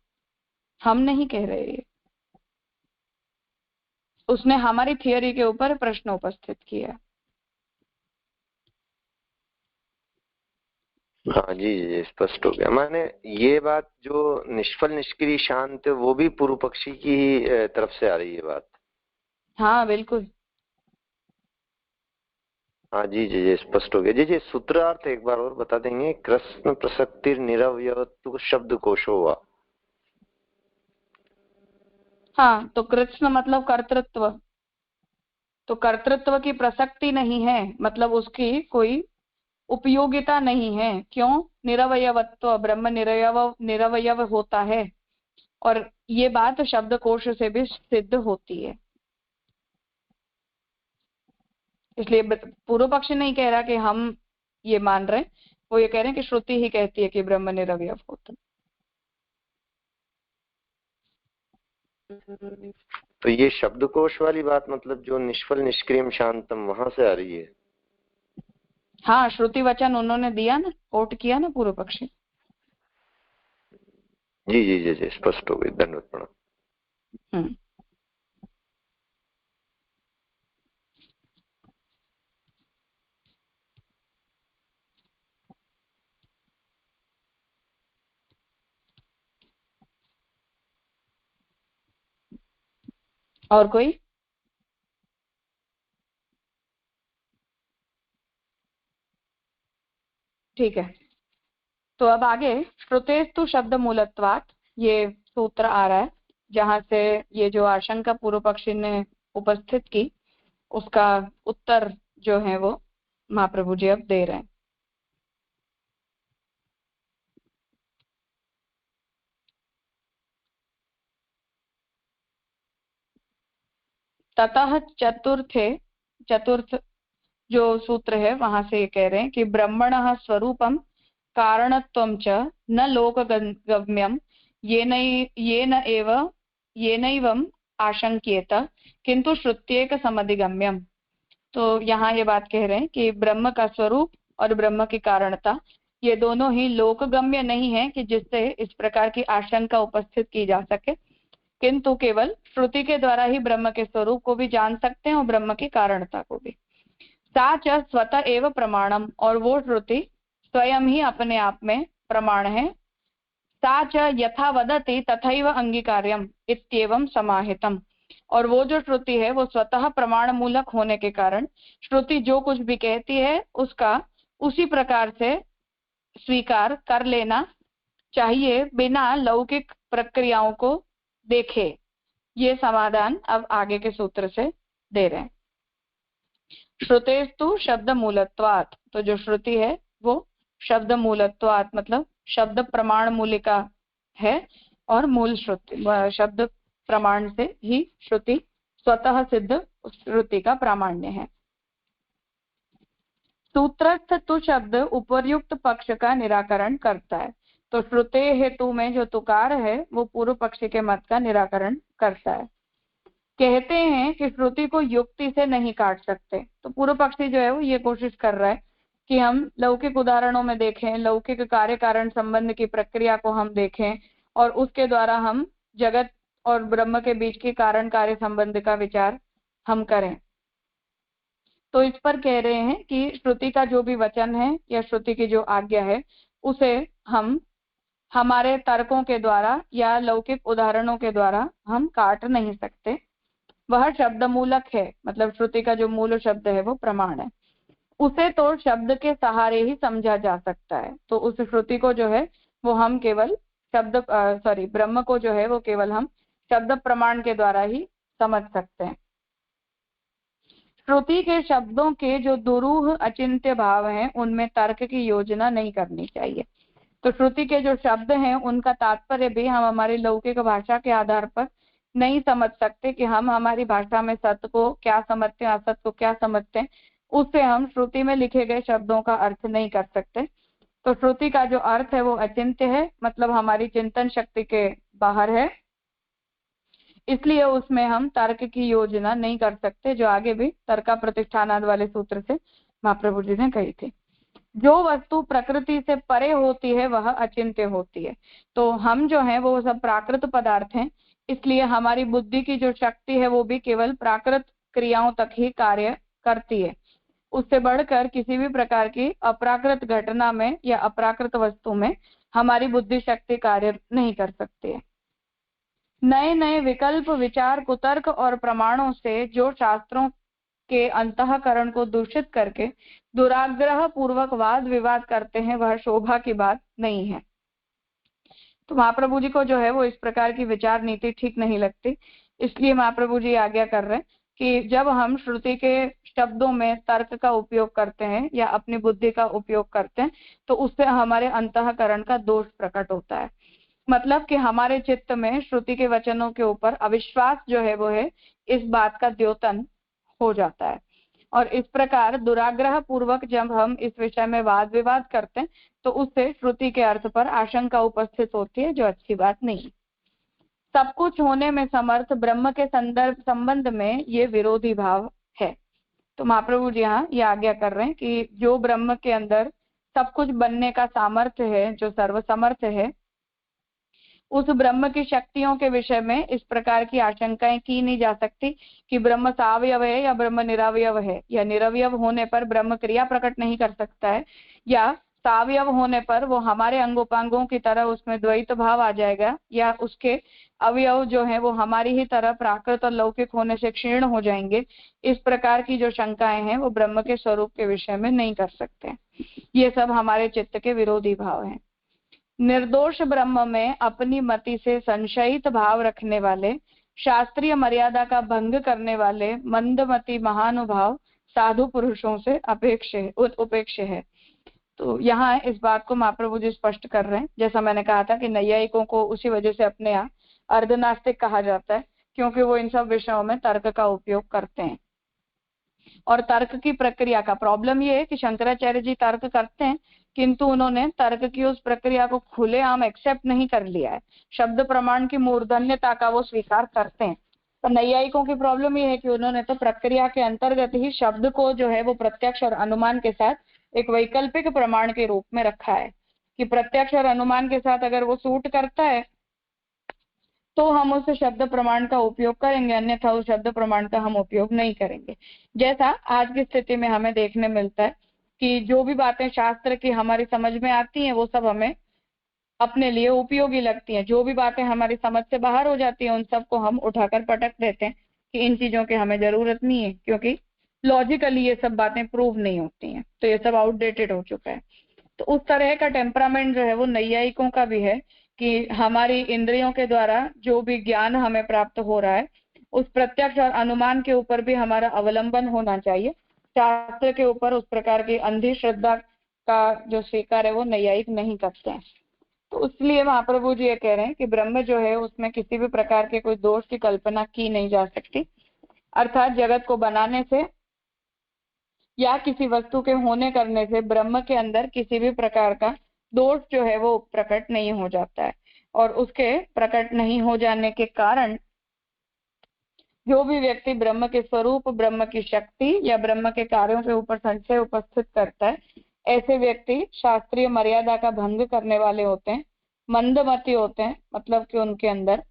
हम नहीं कह रहे हैं। उसने हमारी थियोरी के ऊपर प्रश्न उपस्थित किया। हाँ जी जी, स्पष्ट हो गया। माने ये बात जो निष्फल निष्क्रिय शांत वो भी पूर्व पक्षी की ही तरफ से आ रही है बात। हाँ बिल्कुल। हाँ जी जी जी, स्पष्ट हो गया। जी जी, सूत्रार्थ एक बार और बता देंगे? कृष्ण प्रसक्तिर निरवयत्व शब्द कोशो हुआ। हाँ, तो कृष्ण मतलब कर्तृत्व, तो कर्तृत्व की प्रसक्ति नहीं है, मतलब उसकी कोई उपयोगिता नहीं है। क्यों? निरवयवत्व, ब्रह्म निरवयव होता है, और ये बात शब्दकोश से भी सिद्ध होती है। इसलिए पूर्व पक्ष नहीं कह रहा कि हम ये मान रहे, वो ये कह रहे हैं कि श्रुति ही कहती है कि ब्रह्म निरवयव होता। तो ये शब्दकोश वाली बात मतलब जो निष्फल निष्क्रियम शांतम वहां से आ रही है? हाँ, श्रुति वचन उन्होंने दिया ना, कोट किया ना पूर्व पक्षी। जी जी जी जी, स्पष्ट हो गई। धन्यवाद प्रणाम। और कोई? ठीक है, तो अब आगे श्रुतेस्तु शब्द मूलत्वात् ये सूत्र आ रहा है, जहां से ये जो आशंका पूर्व पक्षी ने उपस्थित की उसका उत्तर जो है वो महाप्रभु जी अब दे रहे हैं। ततः चतुर्थ जो सूत्र है वहां से ये कह रहे हैं कि ब्रह्मणः स्वरूपम कारणत्वं च न लोकगम्यम येनैवम् आशंक्येत किंतु श्रुत्येक समधिगम्यम। तो यहाँ ये बात कह रहे हैं कि ब्रह्म का स्वरूप और ब्रह्म की कारणता ये दोनों ही लोकगम्य नहीं है कि जिससे इस प्रकार की आशंका उपस्थित की जा सके, किंतु केवल श्रुति के द्वारा ही ब्रह्म के स्वरूप को भी जान सकते हैं और ब्रह्म की कारणता को भी। सा च स्वतः एव प्रमाणम, और वो श्रुति स्वयं ही अपने आप में प्रमाण है। सा च यथा वदति तथैव अंगीकार्यम इत्येवं समाहितम, और वो जो श्रुति है वो स्वतः प्रमाण मूलक होने के कारण श्रुति जो कुछ भी कहती है उसका उसी प्रकार से स्वीकार कर लेना चाहिए बिना लौकिक प्रक्रियाओं को देखे। ये समाधान अब आगे के सूत्र से दे रहे हैं। श्रुतेस्तु शब्द मूलत्वात्, तो जो श्रुति है वो शब्द मूलत्वात् मतलब शब्द प्रमाण मूलिका है, और मूल श्रुति शब्द प्रमाण से ही श्रुति स्वतः सिद्ध श्रुति का प्रामाण्य है। सूत्रस्थ तु शब्द उपर्युक्त पक्ष का निराकरण करता है, तो श्रुते हेतु में जो तुकार है वो पूर्व पक्षी के मत का निराकरण करता है। कहते हैं कि श्रुति को युक्ति से नहीं काट सकते, तो पूर्व पक्षी जो है वो ये कोशिश कर रहा है कि हम लौकिक उदाहरणों में देखें, लौकिक कार्य कारण संबंध की प्रक्रिया को हम देखें और उसके द्वारा हम जगत और ब्रह्म के बीच के कारण कार्य संबंध का विचार हम करें। तो इस पर कह रहे हैं कि श्रुति का जो भी वचन है या श्रुति की जो आज्ञा है उसे हम हमारे तर्कों के द्वारा या लौकिक उदाहरणों के द्वारा हम काट नहीं सकते। वह शब्द मूलक है, मतलब श्रुति का जो मूल शब्द है वो प्रमाण है, उसे तो शब्द के सहारे ही समझा जा सकता है। तो उस श्रुति को जो है वो हम केवल ब्रह्म को जो है वो केवल हम शब्द प्रमाण के द्वारा ही समझ सकते हैं। श्रुति के शब्दों के जो दुरूह अचिंत्य भाव हैं उनमें तर्क की योजना नहीं करनी चाहिए। तो श्रुति के जो शब्द हैं उनका तात्पर्य भी हम हमारी लौकिक भाषा के आधार पर नहीं समझ सकते कि हम हमारी भाषा में सत्य को क्या समझते हैं, असत्य को क्या समझते हैं, उससे हम श्रुति में लिखे गए शब्दों का अर्थ नहीं कर सकते। तो श्रुति का जो अर्थ है वो अचिंत्य है, मतलब हमारी चिंतन शक्ति के बाहर है, इसलिए उसमें हम तर्क की योजना नहीं कर सकते, जो आगे भी तर्का प्रतिष्ठानाद वाले सूत्र से महाप्रभु जी ने कही थी। जो वस्तु प्रकृति से परे होती है वह अचिंत्य होती है। तो हम जो हैं वो सब प्राकृत पदार्थ हैं, इसलिए हमारी बुद्धि की जो शक्ति है वो भी केवल प्राकृत क्रियाओं तक ही कार्य करती है। उससे बढ़कर किसी भी प्रकार की अप्राकृत घटना में या अप्राकृत वस्तु में हमारी बुद्धि शक्ति कार्य नहीं कर सकती है। नए नए विकल्प, विचार, कुतर्क और प्रमाणों से जो शास्त्रों के अंतःकरण को दूषित करके दुराग्रह पूर्वक वाद विवाद करते हैं वह शोभा की बात नहीं है। तो महाप्रभु जी को जो है वो इस प्रकार की विचार नीति ठीक नहीं लगती, इसलिए महाप्रभु जी आज्ञा कर रहे हैं कि जब हम श्रुति के शब्दों में तर्क का उपयोग करते हैं या अपनी बुद्धि का उपयोग करते हैं तो उससे हमारे अंतःकरण का दोष प्रकट होता है। मतलब कि हमारे चित्त में श्रुति के वचनों के ऊपर अविश्वास जो है वो है, इस बात का द्योतन हो जाता है। और इस प्रकार दुराग्रह पूर्वक जब हम इस विषय में वाद विवाद करते हैं तो उससे श्रुति के अर्थ पर आशंका उपस्थित होती है, जो अच्छी बात नहीं। सब कुछ होने में समर्थ ब्रह्म के संबंध में ये विरोधी भाव है। तो महाप्रभु जी यहाँ ये आज्ञा कर रहे हैं कि जो ब्रह्म के अंदर सब कुछ बनने का सामर्थ्य है, जो सर्वसमर्थ है, उस ब्रह्म की शक्तियों के विषय में इस प्रकार की आशंकाएं की नहीं जा सकती कि ब्रह्म सावयव है या ब्रह्म निरवयव है, या निरवयव होने पर ब्रह्म क्रिया प्रकट नहीं कर सकता है, या सावयव होने पर वो हमारे अंगोपांगों की तरह उसमें द्वैत भाव आ जाएगा, या उसके अवयव जो है वो हमारी ही तरह प्राकृत और लौकिक होने से क्षीण हो जाएंगे। इस प्रकार की जो शंकाएं हैं वो ब्रह्म के स्वरूप के विषय में नहीं कर सकते। ये सब हमारे चित्त के विरोधी भाव हैं। निर्दोष ब्रह्म में अपनी मति से संशयित भाव रखने वाले, शास्त्रीय मर्यादा का भंग करने वाले मंदमति महानुभाव साधु पुरुषों से उपेक्ष है। तो यहाँ इस बात को महाप्रभु जी स्पष्ट कर रहे हैं। जैसा मैंने कहा था कि नैयायिकों को उसी वजह से अपने यहाँ अर्धनास्तिक कहा जाता है, क्योंकि वो इन सब विषयों में तर्क का उपयोग करते हैं। और तर्क की प्रक्रिया का प्रॉब्लम ये है कि शंकराचार्य जी तर्क करते हैं, किंतु उन्होंने तर्क की उस प्रक्रिया को खुलेआम एक्सेप्ट नहीं कर लिया है। शब्द प्रमाण की मूर्धन्यता का वो स्वीकार करते हैं। तो नैयायिकों की प्रॉब्लम ये है कि उन्होंने तो प्रक्रिया के अंतर्गत ही शब्द को जो है वो प्रत्यक्ष और अनुमान के साथ एक वैकल्पिक प्रमाण के रूप में रखा है कि प्रत्यक्ष और अनुमान के साथ अगर वो सूट करता है तो हम उस शब्द प्रमाण का उपयोग करेंगे, अन्यथा उस शब्द प्रमाण का हम उपयोग नहीं करेंगे। जैसा आज की स्थिति में हमें देखने मिलता है कि जो भी बातें शास्त्र की हमारी समझ में आती हैं वो सब हमें अपने लिए उपयोगी लगती हैं। जो भी बातें हमारी समझ से बाहर हो जाती हैं उन सबको हम उठाकर पटक देते हैं कि इन चीजों की हमें जरूरत नहीं है, क्योंकि लॉजिकली ये सब बातें प्रूव नहीं होती हैं, तो ये सब आउटडेटेड हो चुका है। तो उस तरह का टेम्परामेंट जो है वो नैयायिकों का भी है कि हमारी इंद्रियों के द्वारा जो भी ज्ञान हमें प्राप्त हो रहा है उस प्रत्यक्ष और अनुमान के ऊपर भी हमारा अवलंबन होना चाहिए। शास्त्र के ऊपर उस प्रकार की अंधी श्रद्धा का जो स्वीकार है वो नैयायिक नहीं करते हैं। तो इसलिए महाप्रभु जी ये कह रहे हैं कि ब्रह्म जो है उसमें किसी भी प्रकार के कोई दोष की कल्पना की नहीं जा सकती, अर्थात जगत को बनाने से या किसी वस्तु के होने करने से ब्रह्म के अंदर किसी भी प्रकार का दोष जो है वो प्रकट नहीं हो जाता है। और उसके प्रकट नहीं हो जाने के कारण जो भी व्यक्ति ब्रह्म के स्वरूप, ब्रह्म की शक्ति या ब्रह्म के कार्यों के ऊपर संशय उपस्थित करता है, ऐसे व्यक्ति शास्त्रीय मर्यादा का भंग करने वाले होते हैं, मंदमति होते हैं, मतलब कि उनके अंदर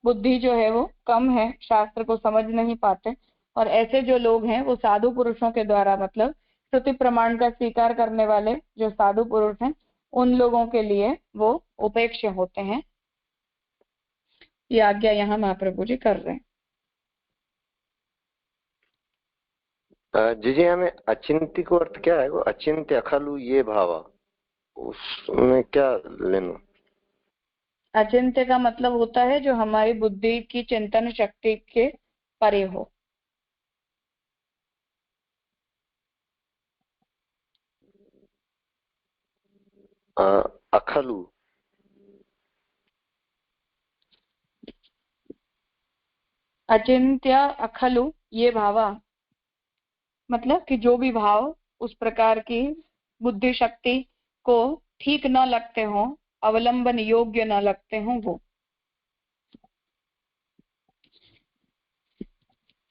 बुद्धि जो है वो कम है, शास्त्र को समझ नहीं पाते। और ऐसे जो लोग हैं वो साधु पुरुषों के द्वारा, मतलब श्रुति प्रमाण का स्वीकार करने वाले जो साधु पुरुष हैं उन लोगों के लिए वो उपेक्ष होते हैं। ये आज्ञा यहाँ महाप्रभु जी कर रहे हैं। जी हमें अचिंत्य को अर्थ क्या है? वो अचिंत्य अखलु ये भावा, उसमें क्या लेना? अचिंत्य का मतलब होता है जो हमारी बुद्धि की चिंतन शक्ति के परे हो। अखलु, अचिंत्य अखलु ये भावा, मतलब कि जो भी भाव उस प्रकार की बुद्धि शक्ति को ठीक न लगते हो, अवलंबन योग्य न लगते हो, वो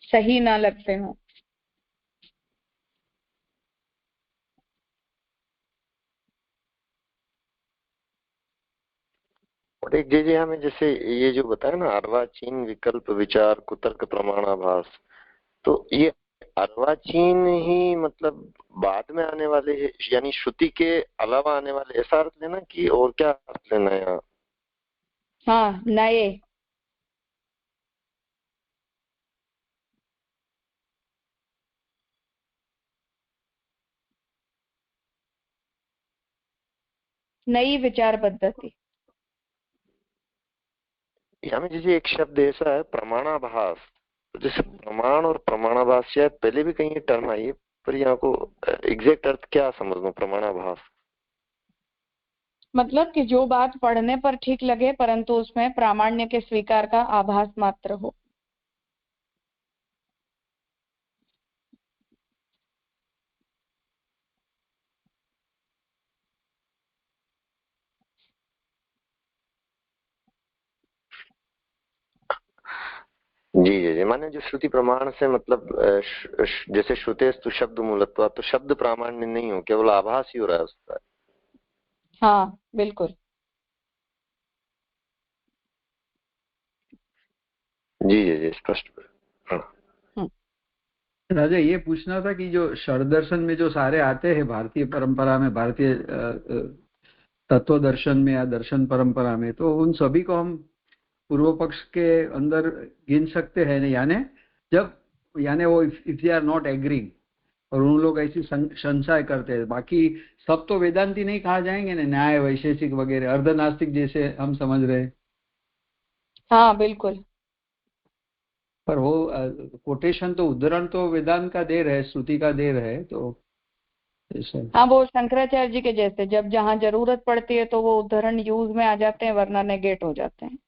सही ना लगते हो। और एक जे हमें जैसे ये जो बताया ना, अर्वाचीन विकल्प विचार कुतर्क प्रमाणाभास, तो ये अर्वाचीन ही मतलब बाद में आने वाले है, यानी श्रुति के अलावा आने वाले, ऐसा अर्थ लेना कि और क्या अर्थ लेना है यहाँ? हाँ, नए। नई विचार पद्धति। यहाँ में जैसे एक शब्द ऐसा है प्रमाणाभास, तो जैसे प्रमाण और प्रमाणाभास शायद पहले भी कहीं टर्म आई है, पर यहाँ को एग्जैक्ट अर्थ क्या समझ लो प्रमाणाभास? मतलब कि जो बात पढ़ने पर ठीक लगे परंतु उसमें प्रामाण्य के स्वीकार का आभास मात्र हो। जी जी जी, माने जो श्रुति प्रमाण से मतलब जैसे श्रुतेस्तु शब्द मूलत्वा, तो शब्द प्रामाण्य नहीं हो, केवल आभास ही हो रहा है उसका। हाँ बिल्कुल। जी जी जी, स्पष्ट। हाँ। राजा ये पूछना था कि जो षड दर्शन में जो सारे आते हैं भारतीय परंपरा में, भारतीय तत्व दर्शन में या दर्शन परंपरा में, तो उन सभी को हम पूर्व पक्ष के अंदर गिन सकते हैं, यानी जब यानी वो if they are not agreeing और उन लोग ऐसी संशय करते हैं, बाकी सब तो वेदांती नहीं कहा जाएंगे ना, न्याय वैशेषिक वगैरह अर्धनास्तिक जैसे हम समझ रहे हैं। हाँ बिल्कुल। पर वो कोटेशन तो उद्धरण तो वेदांत का दे रहे, श्रुति का दे रहे, तो हाँ वो शंकराचार्य जी के जैसे जब जहाँ जरूरत पड़ती है तो वो उदाहरण यूज में आ जाते हैं, वरना नेगेट हो जाते हैं।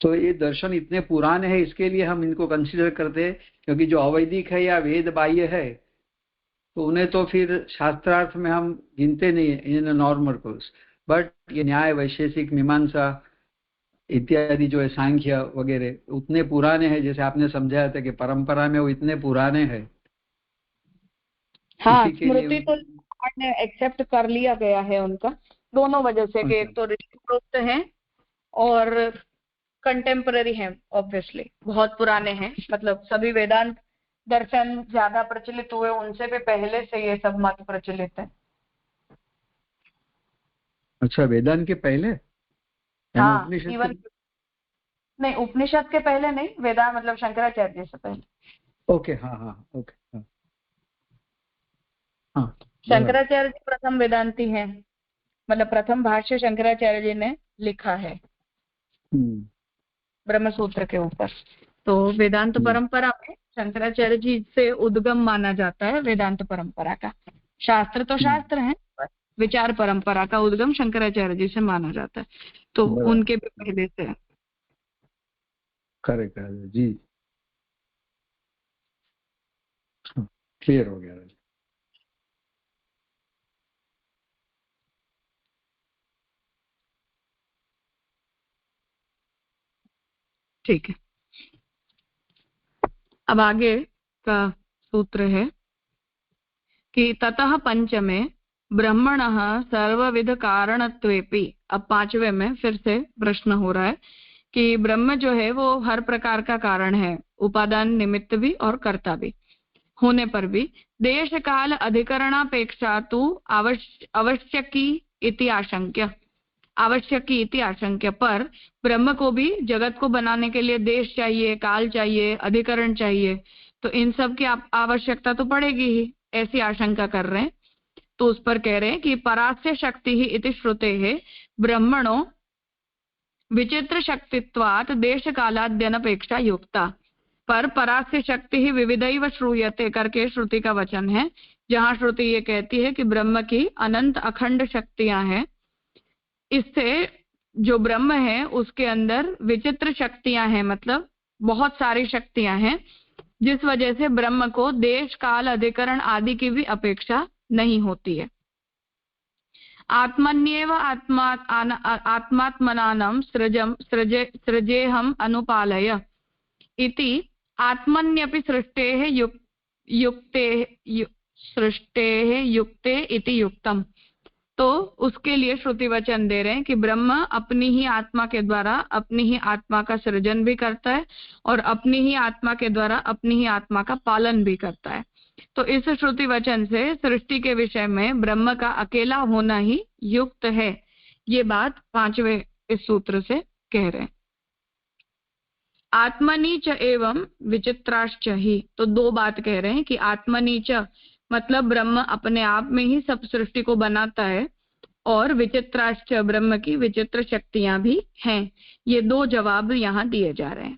तो ये दर्शन इतने पुराने हैं, इसके लिए हम इनको कंसीडर करते हैं, क्योंकि जो अवैदिक है या वेद बाह्य है तो उन्हें तो फिर शास्त्रार्थ में हम गिनते नहीं इन नॉर्मल कोर्स। बट ये न्याय वैशेषिक मीमांसा इत्यादि जो है सांख्य वगैरह उतने पुराने हैं, जैसे आपने समझाया था कि परंपरा में वो इतने पुराने हैं। हाँ स्मृति तो एक्सेप्ट कर लिया गया है उनका, दोनों वजह से कि एक तो ऋषि प्रोक्त हैं और कंटेम्पररी हैं, ऑब्वियसली बहुत पुराने हैं, मतलब सभी वेदांत दर्शन ज्यादा प्रचलित हुए उनसे भी पहले से ये सब मत प्रचलित है। अच्छा, वेदांत के पहले? हाँ इवन नहीं, उपनिषद के पहले नहीं, वेदांत मतलब शंकराचार्य से पहले। ओके, हाँ हाँ, ओके, हाँ हाँ। शंकराचार्य जी प्रथम वेदांती हैं, मतलब प्रथम भाष्य शंकराचार्य जी ने लिखा है ब्रह्म सूत्र के ऊपर। तो वेदांत परंपरा में शंकराचार्य जी से उद्गम माना जाता है वेदांत परंपरा का। शास्त्र तो शास्त्र है, विचार परंपरा का उद्गम शंकराचार्य जी से माना जाता है, तो उनके भी पहले से। करेक्ट जी, क्लियर हो गया। ठीक है, अब आगे का सूत्र है कि ततः पंचमे ब्रह्मणः सर्वविध कारणत्वेपि। अब पांचवे में फिर से प्रश्न हो रहा है कि ब्रह्म जो है वो हर प्रकार का कारण है, उपादान निमित्त भी और कर्ता भी होने पर भी देश काल अधिकरणापेक्षा तो आवश्यकी इति आशंक्य, आवश्यकी इति आशंक्य। पर ब्रह्म को भी जगत को बनाने के लिए देश चाहिए, काल चाहिए, अधिकरण चाहिए, तो इन सब की आवश्यकता तो पड़ेगी ही, ऐसी आशंका कर रहे हैं। तो उस पर कह रहे हैं कि परास्य शक्ति ही इति श्रुते है ब्रह्मणो विचित्र शक्तित्वात् देश कालाद्यनपेक्षा युक्ता। पर परास्य शक्ति ही विविधैव श्रूयते करके श्रुति का वचन है, जहां श्रुति ये कहती है कि ब्रह्म की अनंत अखंड शक्तियां हैं। इससे जो ब्रह्म है उसके अंदर विचित्र शक्तियां हैं, मतलब बहुत सारी शक्तियां हैं, जिस वजह से ब्रह्म को देश काल अधिकरण आदि की भी अपेक्षा नहीं होती है। आत्मन्येव आत्मात्मनानं सृजेहम अनुपालय इति आत्मन्यपि सृष्टेः युक्ते इति युक्तम। तो उसके लिए श्रुति वचन दे रहे हैं कि ब्रह्म अपनी ही आत्मा के द्वारा अपनी ही आत्मा का सृजन भी करता है और अपनी ही आत्मा के द्वारा अपनी ही आत्मा का पालन भी करता है। तो इस श्रुति वचन से सृष्टि के विषय में ब्रह्म का अकेला होना ही युक्त है, ये बात 5वें इस सूत्र से कह रहे हैं। आत्मनि च एवं विचित्राश्च ही, तो 2 बात कह रहे हैं कि आत्मनि च मतलब ब्रह्म अपने आप में ही सब सृष्टि को बनाता है, और विचित्राश्च ब्रह्म की विचित्र शक्तियां भी हैं। ये 2 जवाब यहाँ दिए जा रहे हैं।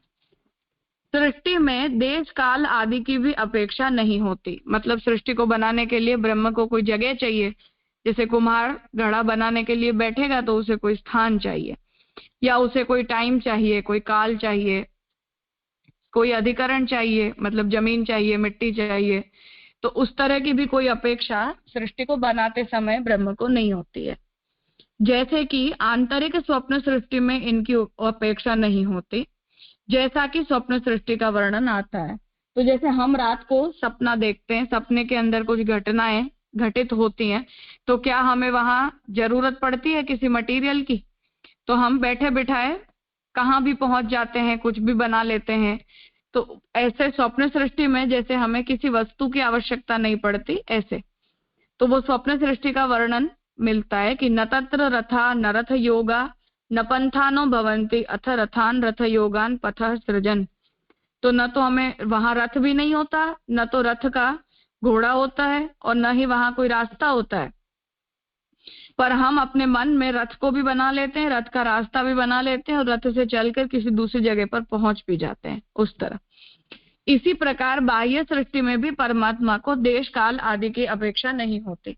सृष्टि में देश काल आदि की भी अपेक्षा नहीं होती, मतलब सृष्टि को बनाने के लिए ब्रह्म को कोई जगह चाहिए। जैसे कुम्हार घड़ा बनाने के लिए बैठेगा तो उसे कोई स्थान चाहिए, या उसे कोई टाइम चाहिए, कोई काल चाहिए, कोई अधिकरण चाहिए, मतलब जमीन चाहिए, मिट्टी चाहिए। तो उस तरह की भी कोई अपेक्षा सृष्टि को बनाते समय ब्रह्म को नहीं होती है। जैसे कि आंतरिक स्वप्न सृष्टि में इनकी अपेक्षा नहीं होती, जैसा कि स्वप्न सृष्टि का वर्णन आता है। तो जैसे हम रात को सपना देखते हैं, सपने के अंदर कुछ घटनाएं घटित होती हैं, तो क्या हमें वहां जरूरत पड़ती है किसी मटेरियल की? तो हम बैठे बिठाए कहाँ भी पहुंच जाते हैं, कुछ भी बना लेते हैं। तो ऐसे स्वप्न सृष्टि में जैसे हमें किसी वस्तु की आवश्यकता नहीं पड़ती, ऐसे तो वो स्वप्न सृष्टि का वर्णन मिलता है कि न तत्र रथा न रथ योगा न पंथानो भवन्ति अथ रथान रथ योगान पथ सृजन। तो न तो हमें वहां रथ भी नहीं होता, न तो रथ का घोड़ा होता है, और न ही वहां कोई रास्ता होता है, पर हम अपने मन में रथ को भी बना लेते हैं, रथ का रास्ता भी बना लेते हैं, और रथ से चलकर किसी दूसरी जगह पर पहुंच भी जाते हैं उस तरह। इसी प्रकार बाह्य सृष्टि में भी परमात्मा को देश काल आदि की अपेक्षा नहीं होती।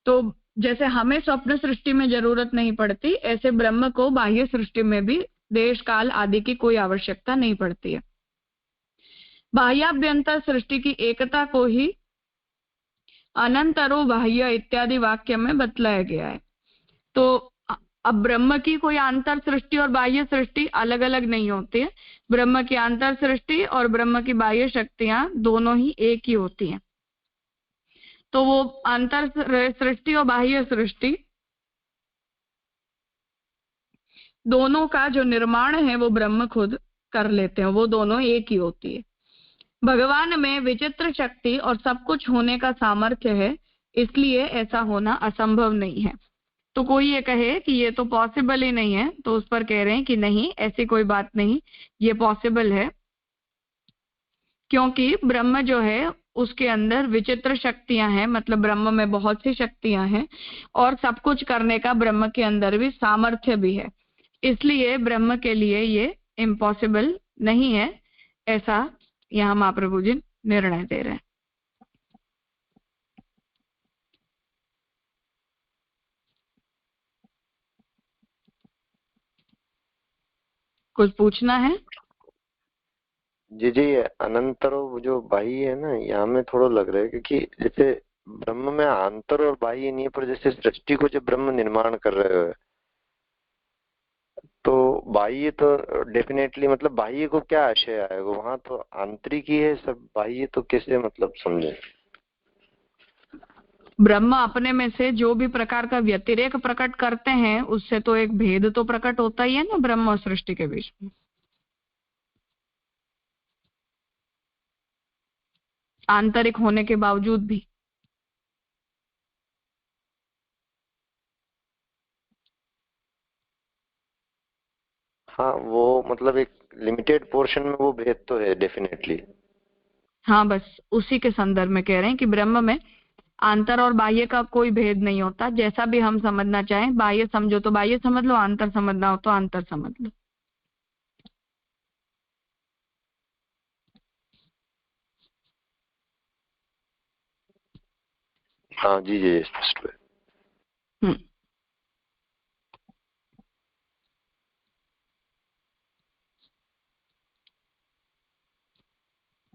तो जैसे हमें स्वप्न सृष्टि में जरूरत नहीं पड़ती, ऐसे ब्रह्म को बाह्य सृष्टि में भी देश काल आदि की कोई आवश्यकता नहीं पड़ती है। बाह्याभ्यंतर सृष्टि की एकता को ही अनंतरो बाह्य इत्यादि वाक्य में बतलाया गया है। तो अब ब्रह्म की कोई आंतर सृष्टि और बाह्य सृष्टि अलग अलग नहीं होती है। ब्रह्म की आंतर सृष्टि और ब्रह्म की बाह्य शक्तियां दोनों ही एक ही होती हैं। तो वो अंतर सृष्टि और बाह्य सृष्टि दोनों का जो निर्माण है वो ब्रह्म खुद कर लेते हैं, वो दोनों एक ही होती है। भगवान में विचित्र शक्ति और सब कुछ होने का सामर्थ्य है, इसलिए ऐसा होना असंभव नहीं है। तो कोई ये कहे कि ये तो पॉसिबल ही नहीं है, तो उस पर कह रहे हैं कि नहीं, ऐसी कोई बात नहीं, ये पॉसिबल है। क्योंकि ब्रह्म जो है उसके अंदर विचित्र शक्तियां हैं, मतलब ब्रह्म में बहुत सी शक्तियां हैं, और सब कुछ करने का ब्रह्म के अंदर भी सामर्थ्य भी है। इसलिए ब्रह्म के लिए ये इम्पॉसिबल नहीं है, ऐसा यहाँ महाप्रभु जी निर्णय दे रहे हैं। कुछ पूछना है? जी जी, अनंतरो जो बाह्य है ना, यहाँ में थोड़ा लग रहा है, क्योंकि जैसे ब्रह्म में आंतर और बाह्य नहीं है, पर जैसे सृष्टि को जब ब्रह्म निर्माण कर रहे हो तो बाह्य तो डेफिनेटली, मतलब बाह्य को क्या आशय आएगा वहां, तो आंतरिक ही है सब, बाह्य तो कैसे मतलब समझे? ब्रह्म अपने में से जो भी प्रकार का व्यतिरेक प्रकट करते हैं उससे तो एक भेद तो प्रकट होता ही है ना ब्रह्म और सृष्टि के बीच में, आंतरिक होने के बावजूद भी। हाँ, वो मतलब एक लिमिटेड पोर्शन में वो भेद तो है डेफिनेटली। हाँ, बस उसी के संदर्भ में कह रहे हैं कि ब्रह्म में आंतर और बाह्य का कोई भेद नहीं होता, जैसा भी हम समझना चाहें, बाह्य समझो तो बाह्य समझ लो, आंतर समझना हो तो आंतर समझ लो। हाँ जी जी स्पष्ट है।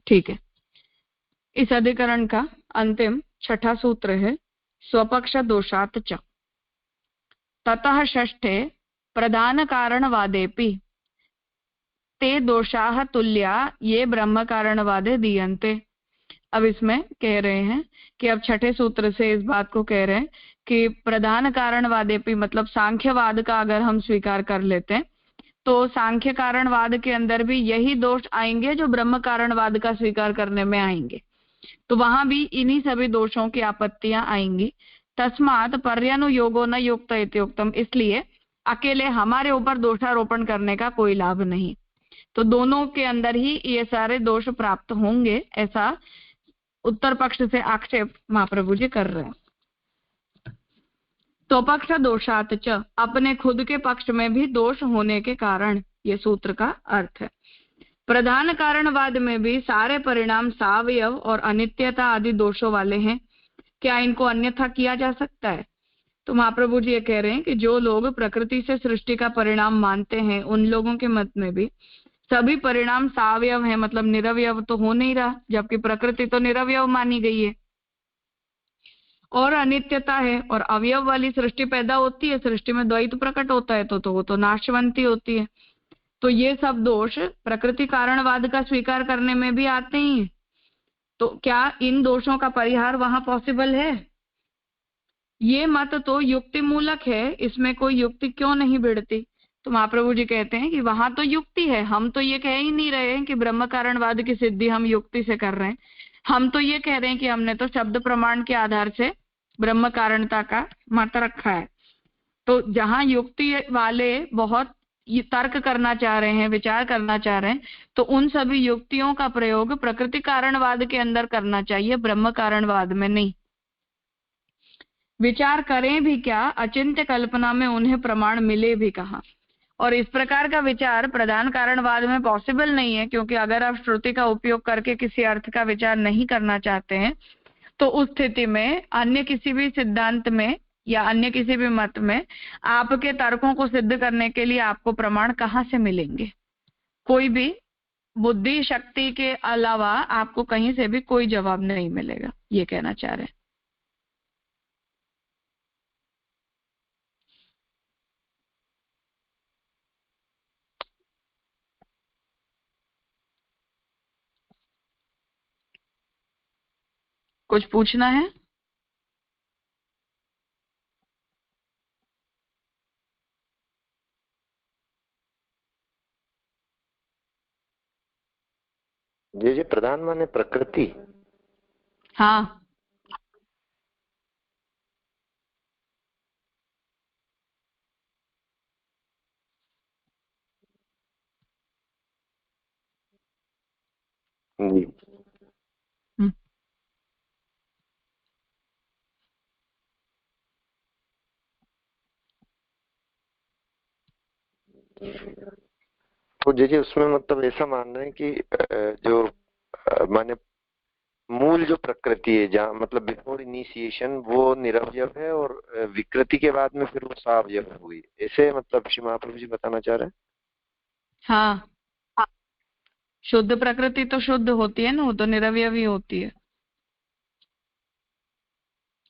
ठीक है, इस अधिकरण का अंतिम छठा सूत्र है स्वपक्ष दोषात् च। ततः षष्ठे प्रधान कारणवादेपि ते दोषाः तुल्या ये ब्रह्म कारणवादे दीयन्ते। अब इसमें कह रहे हैं कि अब छठे सूत्र से इस बात को कह रहे हैं कि प्रधान कारणवादेपि मतलब सांख्यवाद का अगर हम स्वीकार कर लेते हैं तो सांख्य कारणवाद के अंदर भी यही दोष आएंगे जो ब्रह्म कारणवाद का स्वीकार करने में आएंगे, तो वहां भी इन्हीं सभी दोषों की आपत्तियां आएंगी। तस्मात् पर्यानुयोगो न युक्त इत्युक्तम, इसलिए अकेले हमारे ऊपर दोषारोपण करने का कोई लाभ नहीं, तो दोनों के अंदर ही ये सारे दोष प्राप्त होंगे, ऐसा उत्तर पक्ष से आक्षेप महाप्रभु जी कर रहे हैं। तो पक्ष दोषात् च, अपने खुद के पक्ष में भी दोष होने के कारण, ये सूत्र का अर्थ है। प्रधान कारणवाद में भी सारे परिणाम सावयव और अनित्यता आदि दोषों वाले हैं, क्या इनको अन्यथा किया जा सकता है? तो महाप्रभु जी ये कह रहे हैं कि जो लोग प्रकृति से सृष्टि का परिणाम मानते हैं उन लोगों के मत में भी सभी परिणाम सावयव है, मतलब निरवयव तो हो नहीं रहा, जबकि प्रकृति तो निरवयव मानी गई है, और अनित्यता है, और अवयव वाली सृष्टि पैदा होती है, सृष्टि में द्वैत प्रकट होता है तो वो तो नाशवंती होती है। तो ये सब दोष प्रकृति कारणवाद का स्वीकार करने में भी आते ही, तो क्या इन दोषों का परिहार वहां पॉसिबल है? ये मत तो युक्ति मूलक है, इसमें कोई युक्ति क्यों नहीं भिड़ती? तो महाप्रभु जी कहते हैं कि वहां तो युक्ति है, हम तो ये कह ही नहीं रहे हैं कि ब्रह्म कारणवाद की सिद्धि हम युक्ति से कर रहे हैं, हम तो ये कह रहे हैं कि हमने तो शब्द प्रमाण के आधार से ब्रह्म कारणता का मत रखा है। तो जहां युक्ति वाले बहुत ये तर्क करना चाह रहे हैं, विचार करना चाह रहे हैं, तो उन सभी युक्तियों का प्रयोग प्रकृति कारणवाद के अंदर करना चाहिए, ब्रह्म कारणवाद में नहीं। विचार करें भी क्या, अचिंत्य कल्पना में उन्हें प्रमाण मिले भी कहाँ? और इस प्रकार का विचार प्रधान कारणवाद में पॉसिबल नहीं है, क्योंकि अगर आप श्रुति का उपयोग करके किसी अर्थ का विचार नहीं करना चाहते हैं तो उस स्थिति में अन्य किसी भी सिद्धांत में या अन्य किसी भी मत में आपके तर्कों को सिद्ध करने के लिए आपको प्रमाण कहाँ से मिलेंगे? कोई भी बुद्धि शक्ति के अलावा आपको कहीं से भी कोई जवाब नहीं मिलेगा, ये कहना चाह रहे हैं। कुछ पूछना है? जी प्रधान माने प्रकृति। हाँ, जी तो जी उसमें मतलब ऐसा मान रहे हैं कि जो माने मूल जो प्रकृति है, जहाँ मतलब बिफोर इनिशिएशन वो निरवयव है और विकृति के बाद में फिर वो सावयव हुई, ऐसे मतलब श्री महाप्रभु जी बताना चाह रहे हैं। हाँ, शुद्ध प्रकृति तो शुद्ध होती है ना, वो तो निरवयव ही होती है।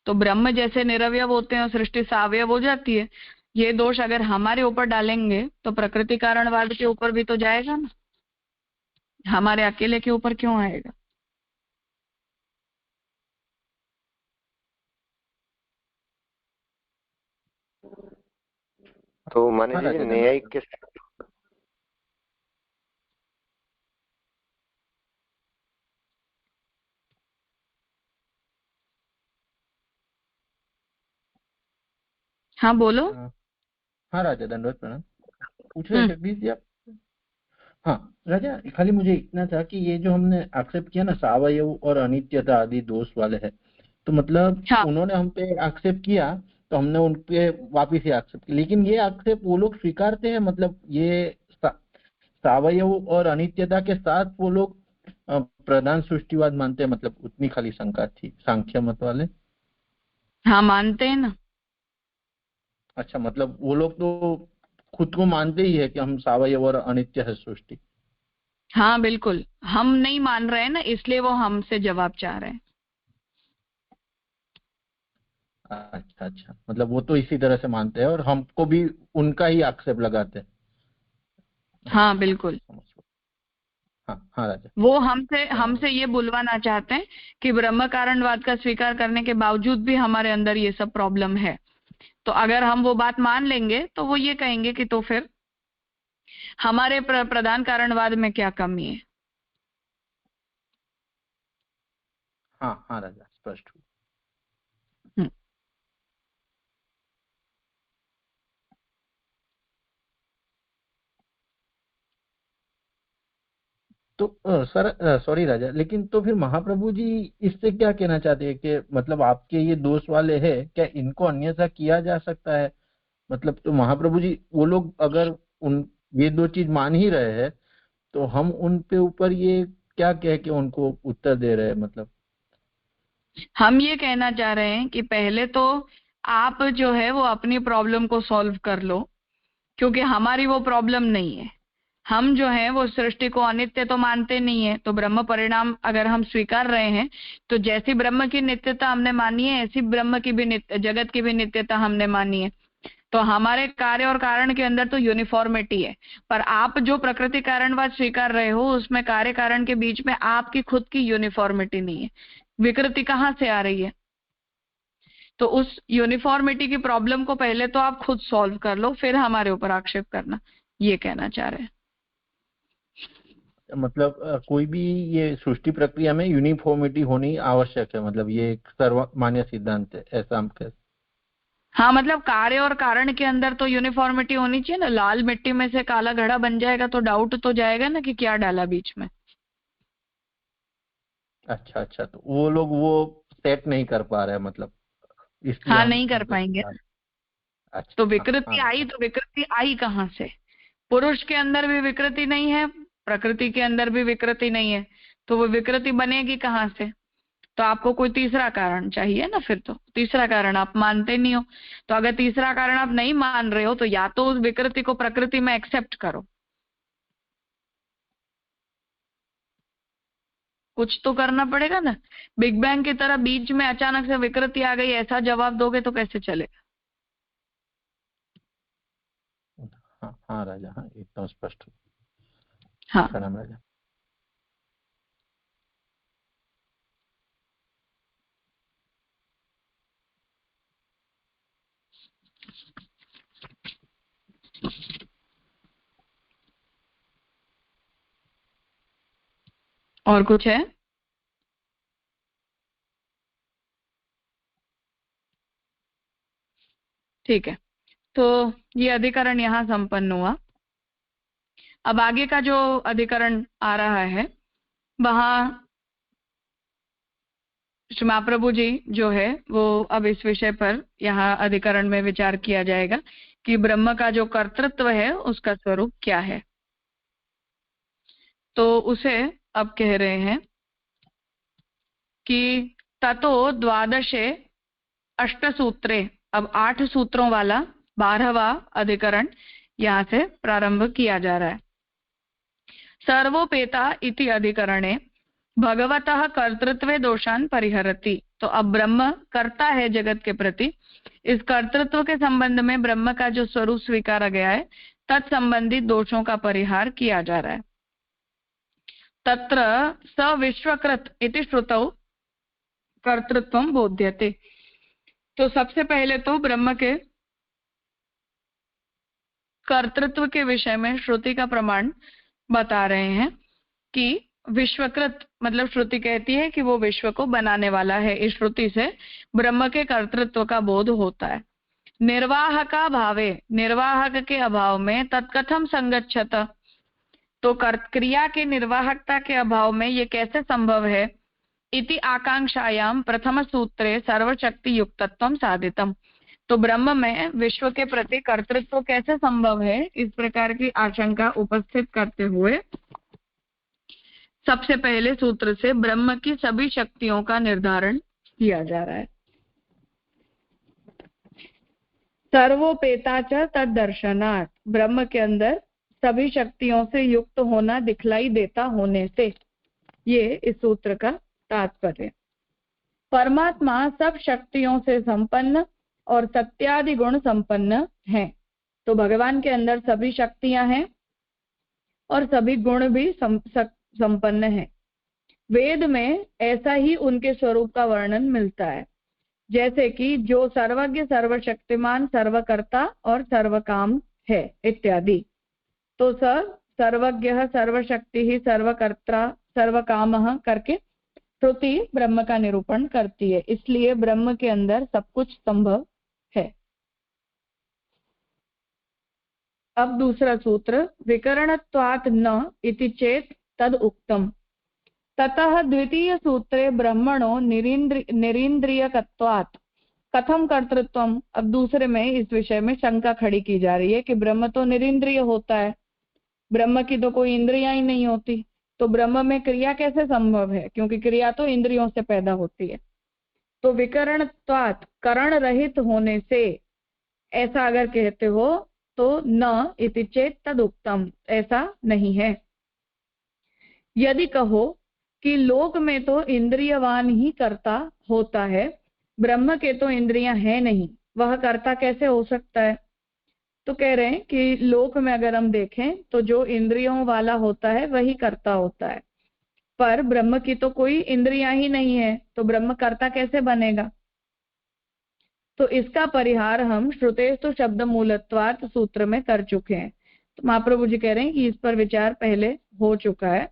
तो ब्रह्म जैसे निरवयव होते हैं और सृष्टि सावयव हो जाती है, ये दोष अगर हमारे ऊपर डालेंगे तो प्रकृति कारणवाद के ऊपर भी तो जाएगा ना, हमारे अकेले के ऊपर क्यों आएगा? तो माने जी न्यायिक के हाँ बोलो। हाँ राजा दंडवत प्रणाम। पूछ रहे थे प्लीज आप। हाँ राजा, खाली मुझे इतना था कि ये जो हमने आक्षेप किया ना सावयव और अनित्यता आदि दोष वाले है, तो मतलब हाँ उन्होंने हम पे आक्षेप किया तो हमने उन पे वापिस ही आक्षेप किया, लेकिन ये आक्षेप वो लोग स्वीकारते हैं, मतलब ये सावयव और अनित्यता के साथ वो लोग प्रधान सृष्टिवाद मानते हैं, मतलब उतनी खाली शंका थी सांख्य मत वाले। हाँ मानते हैं ना। अच्छा, मतलब वो लोग तो खुद को मानते ही है कि हम सावयव और अनित्य है सृष्टि। हाँ बिल्कुल, हम नहीं मान रहे हैं ना, इसलिए वो हमसे जवाब चाह रहे हैं। अच्छा अच्छा, मतलब वो तो इसी तरह से मानते हैं और हमको भी उनका ही आक्षेप लगाते हैं। हाँ अच्छा, बिल्कुल, समझ गया। हाँ हाँ राजा। वो हमसे हमसे ये बुलवाना चाहते हैं कि ब्रह्म कारणवाद का स्वीकार करने के बावजूद भी हमारे अंदर ये सब प्रॉब्लम है। तो अगर हम वो बात मान लेंगे तो वो ये कहेंगे कि तो फिर हमारे प्रधान कारणवाद में क्या कमी है। हाँ हाँ राजा, स्पष्ट हुआ। हम्म। तो सर सॉरी राजा, लेकिन तो फिर महाप्रभु जी इससे क्या कहना चाहते हैं कि मतलब आपके ये दोष वाले हैं, क्या इनको अन्यथा किया जा सकता है? मतलब तो महाप्रभु जी वो लोग अगर उन ये दो चीज मान ही रहे हैं तो हम उन पे ऊपर ये क्या कह के उनको उत्तर दे रहे हैं? मतलब हम ये कहना चाह रहे हैं कि पहले तो आप जो है वो अपनी प्रॉब्लम को सॉल्व कर लो, क्योंकि हमारी वो प्रॉब्लम नहीं है। हम जो है वो सृष्टि को अनित्य तो मानते नहीं है, तो ब्रह्म परिणाम अगर हम स्वीकार रहे हैं तो जैसी ब्रह्म की नित्यता हमने मानी है ऐसी ब्रह्म की भी जगत की भी नित्यता हमने मानी है। तो हमारे कार्य और कारण के अंदर तो यूनिफॉर्मिटी है, पर आप जो प्रकृति कारणवाद स्वीकार रहे हो उसमें कार्य कारण के बीच में आपकी खुद की यूनिफॉर्मिटी नहीं है। विकृति कहाँ से आ रही है? तो उस यूनिफॉर्मिटी की प्रॉब्लम को पहले तो आप खुद सॉल्व कर लो, फिर हमारे ऊपर आक्षेप करना, ये कहना चाह रहे हैं। मतलब कोई भी ये सृष्टि प्रक्रिया में यूनिफॉर्मिटी होनी आवश्यक है, मतलब ये एक सर्वमान्य सिद्धांत है, ऐसा हम कह। हाँ मतलब कार्य और कारण के अंदर तो यूनिफॉर्मिटी होनी चाहिए ना। लाल मिट्टी में से काला घड़ा बन जाएगा तो डाउट तो जाएगा ना कि क्या डाला बीच में। अच्छा अच्छा, तो वो लोग वो सेट नहीं कर पा रहे हैं, मतलब इसलिए हाँ हम नहीं कर उन पे पाएंगे। अच्छा तो हाँ हाँ विकृति आई राजा। तो विकृति आई कहाँ से? पुरुष के अंदर भी विकृति नहीं है, प्रकृति के अंदर भी विकृति नहीं है, तो वो विकृति बनेगी कहाँ से? तो आपको कोई तीसरा कारण चाहिए ना। फिर तो तीसरा कारण आप मानते नहीं हो, तो अगर तीसरा कारण आप नहीं मान रहे हो तो या तो उस विकृति को प्रकृति में एक्सेप्ट करो, कुछ तो करना पड़ेगा ना। बिग बैंग की तरह बीच में अचानक से विकृति आ गई ऐसा जवाब दोगे तो कैसे चलेगा? हाँ हाँ राजा, हाँ एकदम स्पष्ट। हाँ। प्रणाम राजा। और कुछ है? ठीक है, तो ये अधिकरण यहाँ संपन्न हुआ। अब आगे का जो अधिकरण आ रहा है वहां श्री महाप्रभु जी जो है वो अब इस विषय पर यहाँ अधिकरण में विचार किया जाएगा कि ब्रह्म का जो कर्तृत्व है उसका स्वरूप क्या है। तो उसे अब कह रहे हैं कि ततो द्वादशे अष्टसूत्रे, अब 8 सूत्रों वाला 12वां अधिकरण यहाँ से प्रारंभ किया जा रहा है। सर्वोपेता इति अधिकरणे भगवतः कर्तृत्वे दोषान परिहरति। तो अब ब्रह्म कर्ता है जगत के प्रति, इस कर्तृत्व के संबंध में ब्रह्म का जो स्वरूप स्वीकारा गया है तत्संबंधित दोषों का परिहार किया जा रहा है। तत्र स विश्वकृत इति श्रुतौ कर्तृत्वं बोध्यते। तो सबसे पहले तो ब्रह्म के कर्तृत्व के विषय में श्रुति का प्रमाण बता रहे हैं कि विश्वकृत मतलब श्रुति कहती है कि वो विश्व को बनाने वाला है। इस श्रुति से ब्रह्म के कर्तृत्व का बोध होता है। निर्वाहका भावे, निर्वाहक के अभाव में तत्कथम संगच्छत, तो क्रिया के निर्वाहकता के अभाव में ये कैसे संभव है इति आकांक्षायाम प्रथम सूत्रे सर्वशक्ति युक्तत्वम साधितम। तो ब्रह्म में विश्व के प्रति कर्तृत्व कैसे संभव है, इस प्रकार की आशंका उपस्थित करते हुए सबसे पहले सूत्र से ब्रह्म की सभी शक्तियों का निर्धारण किया जा रहा है। सर्वोपेता च तद दर्शनात्, ब्रह्म के अंदर सभी शक्तियों से युक्त होना दिखलाई देता होने से, ये इस सूत्र का तात्पर्य। परमात्मा सब शक्तियों से संपन्न और सत्यादि गुण संपन्न है। तो भगवान के अंदर सभी शक्तियां हैं और सभी गुण भी संपन्न है। वेद में ऐसा ही उनके स्वरूप का वर्णन मिलता है, जैसे कि जो सर्वज्ञ सर्वशक्तिमान सर्वकर्ता और सर्वकाम है इत्यादि। तो सर्वज्ञ सर्वशक्ति सर्वकर्ता सर्वकामः करके श्रुति ब्रह्म का निरूपण करती है, इसलिए ब्रह्म के अंदर सब कुछ संभव है। अब दूसरा सूत्र, विकरणत्वात् न इति चेत तद उक्तम। ततः द्वितीय सूत्रे ब्रह्मणो निरीन्द्रियकत्वात् कथम कर्तृत्वम। अब दूसरे में इस विषय में शंका खड़ी की जा रही है कि ब्रह्म तो निरीन्द्रिय होता है, ब्रह्म की तो कोई इंद्रियां ही नहीं होती, तो ब्रह्म में क्रिया कैसे संभव है, क्योंकि क्रिया तो इंद्रियों से पैदा होती है। तो विकरणत्वात्, करण रहित होने से, ऐसा अगर कहते हो तो न इति चेत तदुक्तम, ऐसा नहीं है। यदि कहो कि लोक में तो इंद्रियवान ही कर्ता होता है, ब्रह्म के तो इंद्रियां है नहीं, वह कर्ता कैसे हो सकता है। तो कह रहे हैं कि लोक में अगर हम देखें तो जो इंद्रियों वाला होता है वही कर्ता होता है, पर ब्रह्म की तो कोई इंद्रियां ही नहीं है, तो ब्रह्म कर्ता कैसे बनेगा। तो इसका परिहार हम श्रुतेस्तु शब्द मूलत्वात् सूत्र में कर चुके हैं। तो महाप्रभु जी कह रहे हैं कि इस पर विचार पहले हो चुका है।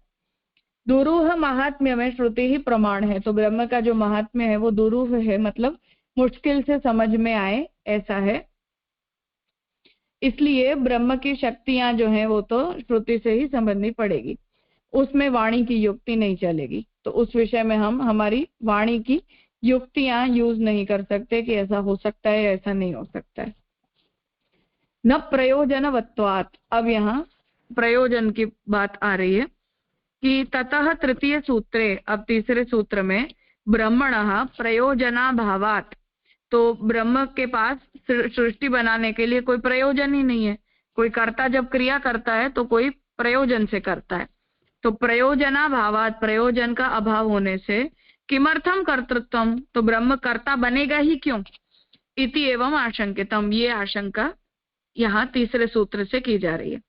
दुरूह महात्म्य में श्रुति ही प्रमाण है। तो ब्रह्म का जो महात्म्य है वो दुरूह है, मतलब मुश्किल से समझ में आए ऐसा है, इसलिए ब्रह्म की शक्तियां जो हैं वो तो श्रुति से ही समझनी पड़ेगी, उसमें वाणी की युक्ति नहीं चलेगी। तो उस विषय में हम हमारी वाणी की युक्तियां यूज नहीं कर सकते कि ऐसा हो सकता है ऐसा नहीं हो सकता है। न प्रयोजनवत्वात्, अब यहाँ प्रयोजन की बात आ रही है कि ततः तृतीय सूत्रे, अब तीसरे सूत्र में ब्रह्मणः प्रयोजनाभावात्, तो ब्रह्म के पास सृष्टि बनाने के लिए कोई प्रयोजन ही नहीं है। कोई कर्ता जब क्रिया करता है तो कोई प्रयोजन से करता है, तो प्रयोजनाभावात्, प्रयोजन का अभाव होने से किमर्थम कर्तृत्वम, तो ब्रह्म कर्ता बनेगा ही क्यों, इति एवं आशंकितम, ये आशंका यहाँ तीसरे सूत्र से की जा रही है।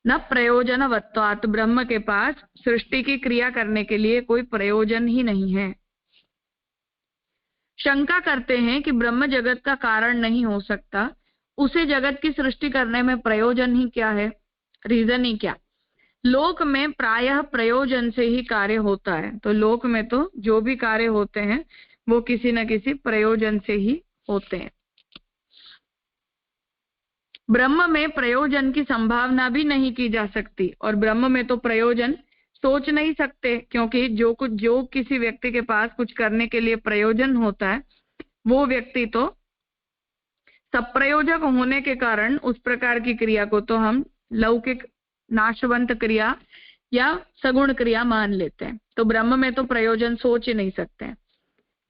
न प्रयोजनवत्वात्, ब्रह्म के पास सृष्टि की क्रिया करने के लिए कोई प्रयोजन ही नहीं है। शंका करते हैं कि ब्रह्म जगत का कारण नहीं हो सकता, उसे जगत की सृष्टि करने में प्रयोजन ही क्या है, रीजन ही क्या। लोक में प्रायः प्रयोजन से ही कार्य होता है, तो लोक में तो जो भी कार्य होते हैं वो किसी न किसी प्रयोजन से ही होते हैं। ब्रह्म में प्रयोजन की संभावना भी नहीं की जा सकती, और ब्रह्म में तो प्रयोजन सोच नहीं सकते, क्योंकि जो किसी व्यक्ति के पास कुछ करने के लिए प्रयोजन होता है वो व्यक्ति तो सप्रयोजक होने के कारण उस प्रकार की क्रिया को तो हम लौकिक नाशवंत क्रिया या सगुण क्रिया मान लेते हैं। तो ब्रह्म में तो प्रयोजन सोच ही नहीं सकते हैं।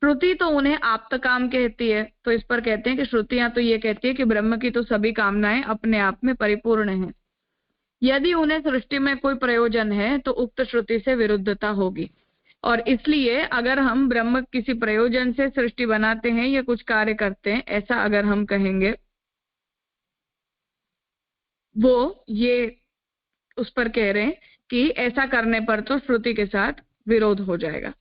श्रुति तो उन्हें आप्त काम कहती है, तो इस पर कहते हैं कि श्रुतियां तो ये कहती है कि ब्रह्म की तो सभी कामनाएं अपने आप में परिपूर्ण हैं। यदि उन्हें सृष्टि में कोई प्रयोजन है तो उक्त श्रुति से विरुद्धता होगी, और इसलिए अगर हम ब्रह्म किसी प्रयोजन से सृष्टि बनाते हैं या कुछ कार्य करते हैं, ऐसा अगर हम कहेंगे, वो ये उस पर कह रहे हैं कि ऐसा करने पर तो श्रुति के साथ विरोध हो जाएगा।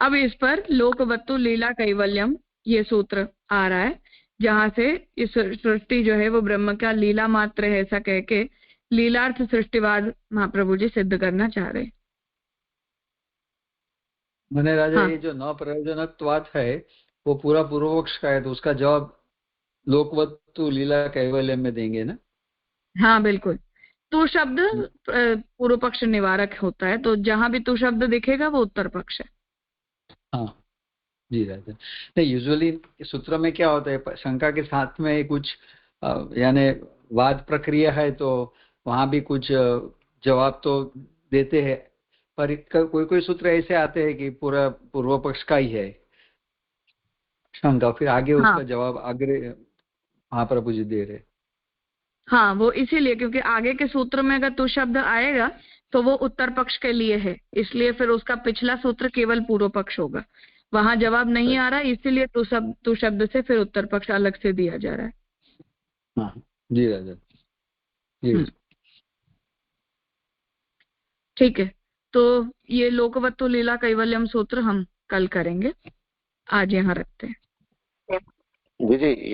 अब इस पर लोकवत्तु लीला कैवल्यम ये सूत्र आ रहा है, जहां से इस सृष्टि जो है वो ब्रह्म का लीला मात्र है, ऐसा कह के लीलार्थ सृष्टिवाद महाप्रभु जी सिद्ध करना चाह रहे हैं। मैंने राजा हाँ। ये जो न प्रयोजनत्वात् है वो पूरा पूर्व पक्ष का है, तो उसका जवाब लोकवत्तु लीला कैवल्यम में देंगे ना। हाँ बिल्कुल, तू शब्द पूर्व पक्ष निवारक होता है, तो जहां भी तू शब्द दिखेगा वो उत्तर पक्ष है। हाँ जी राजा। नहीं, यूजुअली सूत्र में क्या होता है, शंका के साथ में कुछ यानी वाद प्रक्रिया है तो वहां भी कुछ जवाब तो देते हैं, पर कोई कोई सूत्र ऐसे आते हैं कि पूरा पूर्व पक्ष का ही है शंका, फिर आगे हाँ। उसका जवाब आगे महाप्रभु जी दे रहे। हाँ, वो इसीलिए क्योंकि आगे के सूत्र में अगर तू शब्द आएगा तो वो उत्तर पक्ष के लिए है, इसलिए फिर उसका पिछला सूत्र केवल पूर्व पक्ष होगा। वहां जवाब नहीं आ रहा, इसीलिए तू शब्द से फिर उत्तर पक्ष अलग से दिया जा रहा है। हाँ जी राजा जी। ठीक है, तो ये लोकवत्तु लीला कैवल्यम सूत्र हम कल करेंगे, आज यहाँ रखते हैं। जी जी।